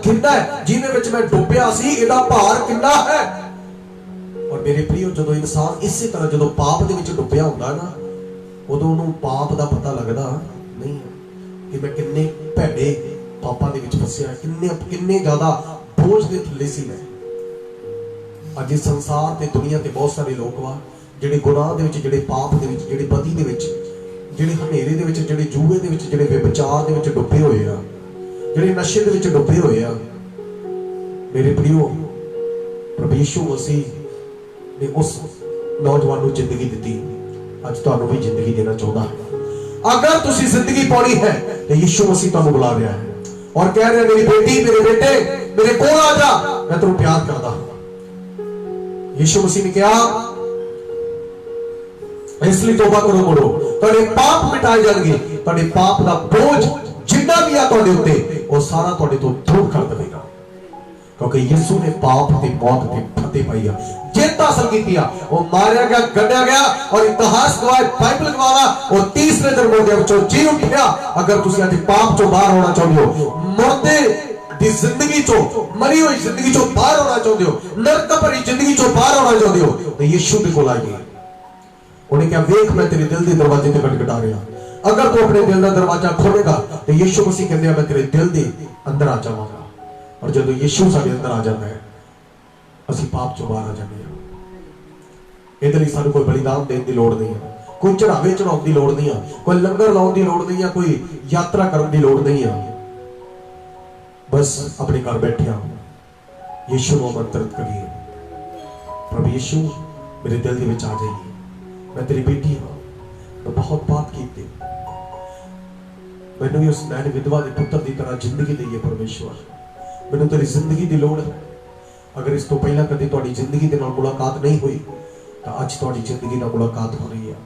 Speaker 1: कितना है, जिहदे विच मैं डुबिया सी इहदा भार कितना है। और मेरे प्रियो, जदों इंसान इसी तरह जदों पाप दे विच डुबिया हुंदा ना, उदों उहनूं पाप दा पता लगदा नहीं कि मैं किन्ने भैड़े पापां दे विच फसिया, किन्ने ज्यादा बोझ दे थल्ले सी मैं। अज इस संसार ते दुनिया ते बहुत सारे लोग वा जिहड़े गुनाह दे विच, जिहड़े पाप दे विच, जिहड़े बदी दे विच, जिहड़े हनेरे दे विच, जिहड़े जूए दे विच, जिहड़े बेविचार दे विच डुबे होए आ, जिहड़े नशे दे विच डुबे होए आ। मेरे प्रियो, प्रभु यीशु मसीह ने उस नौजवान नूं जिंदगी दित्ती, अज तुहानूं भी जिंदगी देना चाहुंदा है। अगर तुसीं जिंदगी पाउणी है तो यीशु मसीह तुहानूं बुला रहा है और कह रहा है, मेरी बेटी, मेरे बेटे, मेरे कोल आ जा, मैं तेनू प्यार करदा। यीशु मसीह ने कहा, इसलिए तौबा करो, मुड़ो, तुहाडे पाप मिटाए जाणगे, तुहाडे पाप दा बोझ जिन्ना भी आ तुहाडे उत्ते वो सारा तुहाडे तो दूर कर देगा, क्योंकि यीशु ने पाप ते मौत ते फतेह पाई आ, जित हासिल की आ। वो मारिया गया, गड्ढा गया और इतिहास गवाह, बाइबल गवाह, वो तीसरे दिन मुर्दे विचों जी उठिया। अगर तुसीं अज पाप चों बाहर होना चाहुंदे हो, मुर्दे दी जिंदगी चों, मरी हुई जिंदगी चों बाहर होना चाहुंदे हो, नरक भरी जिंदगी चों बाहर होना चाहुंदे हो, तो यीशु दे कोल आइए। उन्हें कहा, वेख मैं तेरे दिल के दरवाजे ते खटखटा रहा, अगर तू अपने दिल का दरवाजा खोलेगा तो यीशु मसीह कहते हैं मैं तेरे दिल के अंदर आ जावांगा। और जब यीशु साडे अंदर आ जाता है, असीं पाप चों बाहर आ जाते हैं। इहदे लई सानूं कोई बलिदान देण दी लोड़ नहीं है, कोई चढ़ावे चढ़ाउण दी लोड़ नहीं है, कोई लंगर लाउण दी लोड़ नहीं है, कोई यात्रा करन दी लोड़ नहीं है। बस अपने घर बैठे यीशु को आमंत्रित करिए, प्रभु यीशु मेरे दिल के विच आ जाइए, मैं तेरी बेटी हाँ, मैं बहुत बात की, मैनू भी उस नैन विधवा के पुत्र की तरह जिंदगी दी है। परमेश्वर, मैनू तेरी जिंदगी की लोड़ है। अगर इस तो पहला कभी तुहाडी जिंदगी के नाल मुलाकात नहीं हुई तो अज तुहाडी जिंदगी नाल मुलाकात हो रही है,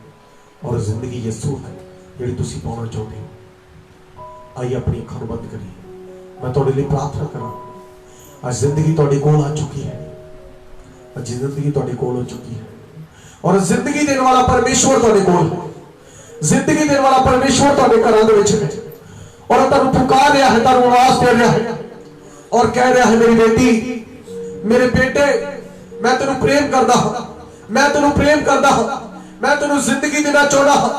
Speaker 1: और जिंदगी यीशु है जिहड़ी तुसीं पाउणा चाहुंदे हो। आइए अपनी अखां नूं बंद करिए, मैं तुहाडे लई प्रार्थना करा। अज जिंदगी तुहाडे कोल आ चुकी है, अज जिंदगी तुहाडे कोल हो चुकी है, और जिंदगी देने वाला परमेश्वर तुहाडे कोल है। जिंदगी देने वाला परमेश्वर तुहाडे घरां दे विच है, और तुहानूं पुकार रहा है, तुहानूं आवाज़ दे रहा है और कह रहा है, मेरी बेटी, मेरे बेटे, मैं तेनू प्रेम करदा हां, मैं तेनू प्रेम करदा हां, मैं तेनू जिंदगी देना चाहता हां।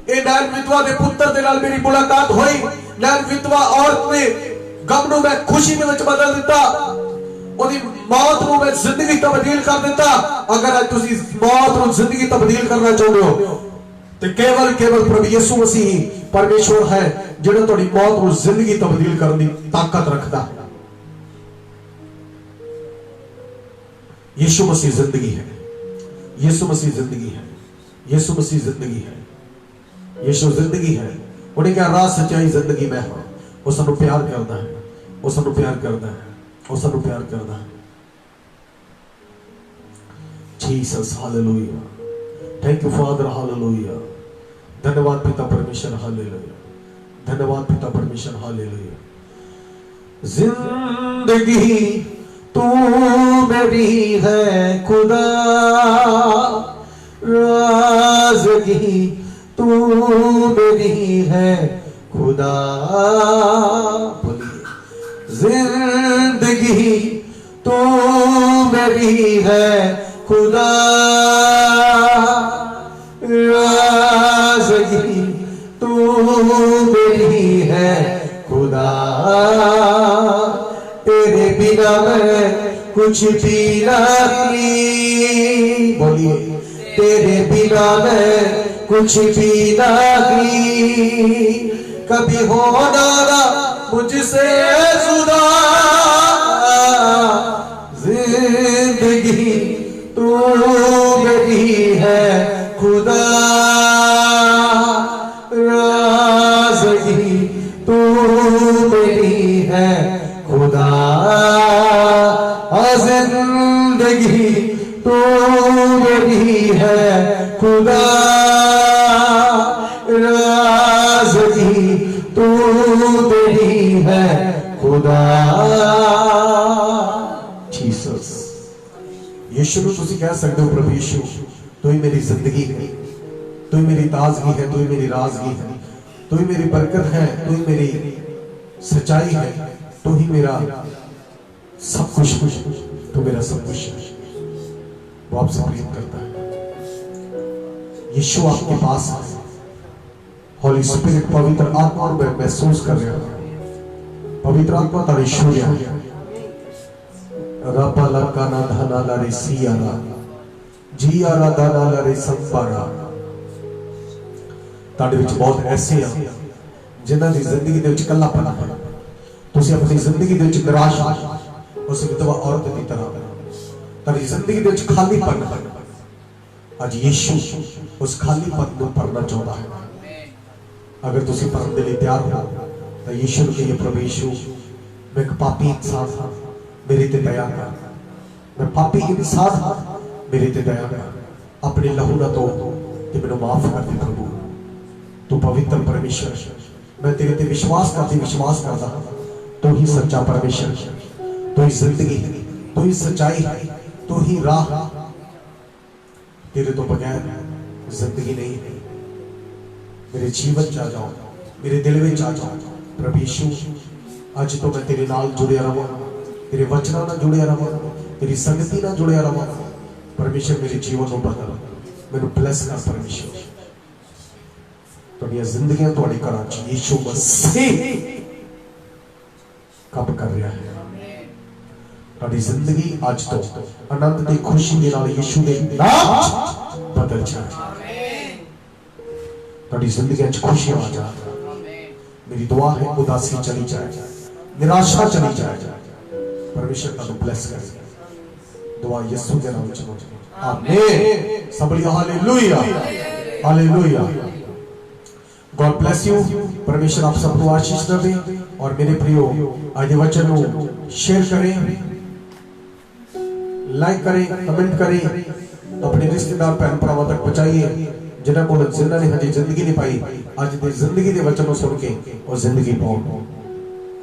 Speaker 1: ये नैन विधवा दे पुत्र दे नाल मेरी मुलाकात हुई, नैन विधवा औरत ने गम नूं मैं खुशी दे विच बदल दिता, ਉਹਦੀ मौत ਨੂੰ मैं जिंदगी तब्दील कर दिता। अगर आज तुसी मौत ਨੂੰ जिंदगी तब्दील करना चाहते हो तो केवल प्रभु यीशु मसीह परमेश्वर है ਜਿਹੜਾ ਤੁਹਾਡੀ मौत ਨੂੰ जिंदगी तब्दील करने की ताकत रखता है। यीशु मसीह जिंदगी है, यीशु मसीह जिंदगी है, यीशु मसीह जिंदगी है, यीशु जिंदगी है। उन्हें क्या राह सच्चाई जिंदगी में है। वो सानू प्यार करता है, वो सानू प्यार करता है, वो सानू प्यार करता है। Jesus hallelujah, thank you father hallelujah. धन्यवाद पिता परमेश्वर हालेलुया, धन्यवाद पिता परमेश्वर हालेलुया। जिंदगी तू मेरी है खुदा, राज़गी तू मेरी है खुदा। बोलिए जिंदगी तू मेरी है खुदा, राज़गी तू मेरी है खुदा। तेरे बिना मैं कुछ भी नहीं, बोलिए तेरे बिना मैं कुछ भी नहीं। कभी होना ना मुझसे जुदा, जिंदगी तू मेरी है खुदा, राज़गी तू मेरी है खुदा। जिंदगी तू मेरी है खुदा, राज़गी तू मेरी है खुदा। जीसस यीशु को तुसी कह सकते हो प्रभु यीशु तू ही मेरी जिंदगी है, तू ही मेरी ताजगी है, तू ही मेरी राज़गी है, तू ही मेरी बरकत है, तू ही मेरी सच्चाई है, तू ही मेरा सब कुछ, तू मेरा सब कुछ है। वो आपसे प्रेम करता है। यीशु आपके पास है। होली स्पिरिट पवित्र आत्मा में महसूस कर रहे हो। पवित्र आत्मा तारे शून्य रबा लका ना धना लारे सियारा जिया रा दाना लारे संपारा। ताड़े विच बहुत ऐसे हैं जिन्हां दी जिंदगी दे विच कल्लापन है। तुसीं अपनी जिंदगी दे विच निराश उस विधवा औरत की तरह तारी जिंदगी दे विच खालीपन है। आज यीशु उस खालीपन को भरना चाहता है। अगर तुसीं भरन दे लई तैयार हो तो यीशु नूं कहिए प्रभु यीशु मैं एक पापी इंसान हां, मेरे ते दया कर। मैं पापी इंसान हां, मेरे ते दया कर। अपने लहू ना तो मैनूं माफ कर दे प्रभु। तू पवित्र परमेश्वर, मैं तेरे ते विश्वास करता तू ही सच्चा परमेश्वर, तू ही जिंदगी, तू ही सच्चाई, तू ही राह। तेरे तो बगैर जिंदगी नहीं है। मेरे जीवन च आ जाओ, मेरे दिल में आ जाओ प्रभु यीशु। अज तो मैं तेरे नाल जुड़िया रहा, तेरे वचना नाल जुड़िया रहा, तेरी संगति नाल जुड़िया रहा। परमेश्वर मेरे जीवन को बदल, मैनू ब्लेस कर परमेश्वर। तुहाडियां जिंदगियां तुहाडे घरां च यीशु मसीह कब कर रहा है। तुहाडी जिंदगी अज तो आनंद ते खुशी दे नाल यीशु दे नाम बदल जाए। तुहाडी जिंदगी च खुशी आ जाए। मेरी दुआ है उदासी चली जाए, निराशा चली जाए। परमेश्वर तुहानू ब्लेस करे। दुआ यीशु के नाम च मांगते आमीन। सबली hallelujah, hallelujah. God bless you. परमेश्वर आप सबको आशीष दे। और मेरे प्रियो आज वचन को शेयर करें, लाइक करें, कमेंट करें, अपने रिश्तेदार भैन भरावां तक पहुंचाइए जिन्होंने हजे जिंदगी नहीं पाई। अज की जिंदगी के वचन सुन के और जिंदगी पाओ।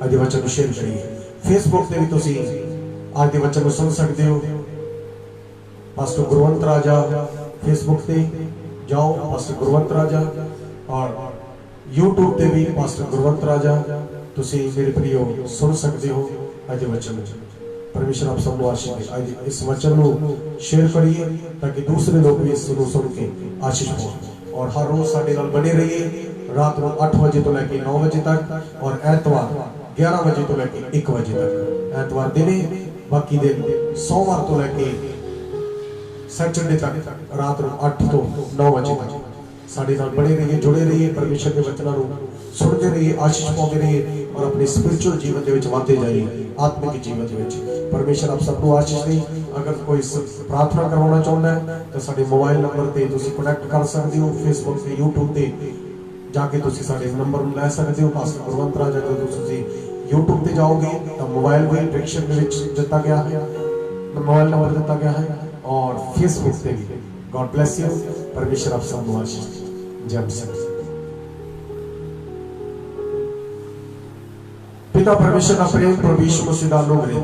Speaker 1: अज वचन को शेयर करिए। फेसबुक पे भी तुसी आज के वचन को सुन सकते हो। पास्टर गुरवंत राजा फेसबुक पे जाओ, पास्टर गुरवंत राजा। और यूट्यूब पे भी पास्टर गुरवंत राजा तुसी मेरे प्रियो सुन सकते हो आज वचन। परमेश्वर आप सबको आशीष दे। आज इस वचन को शेयर करिए ताकि दूसरे लोग भी इस सुन के आशीष पाएं। और हर रोज साडे नाल बने रहिए रात को 8 बजे तो लेके 9 बजे तक और एतवार 11 बजे तो लेके 1 बजे तक। एतवार दिने बाकी दे सोमवार तो लैके सैटरडे तक रात को 8 तो 9 बजे तक साडे नाल बने रहिए, जुड़े रहिए, परमेश्वर के वचनों को सुनते रहिए, आशीष पाते रहिए और अपने स्पिरिचुअल जीवन के विच बढ़ते जाइए, आत्मिक जीवन के विच। परमेश्वर आप सबको आशीष दे। अगर कोई प्रार्थना करवाना चाहता है तो साडे मोबाइल नंबर ते तुसीं कनेक्ट कर सकते हो, फेसबुक ते यूट्यूब ते जाके तुसीं साडे नंबर लै सकते हो। पास्टर गुरवंत राज जो तुसीं यूट्यूब ते जाओगे तो मोबाइल भी डिस्क्रिप्शन में दिता गया है, मोबाइल नंबर दिता गया है, और फेसबुक पे भी। God bless you. परमेश्वर आप सबको आशीष दे। जय मसीह। पिता परमेश्वर का प्रेम, प्रभु यीशु मसीह दा अनुग्रह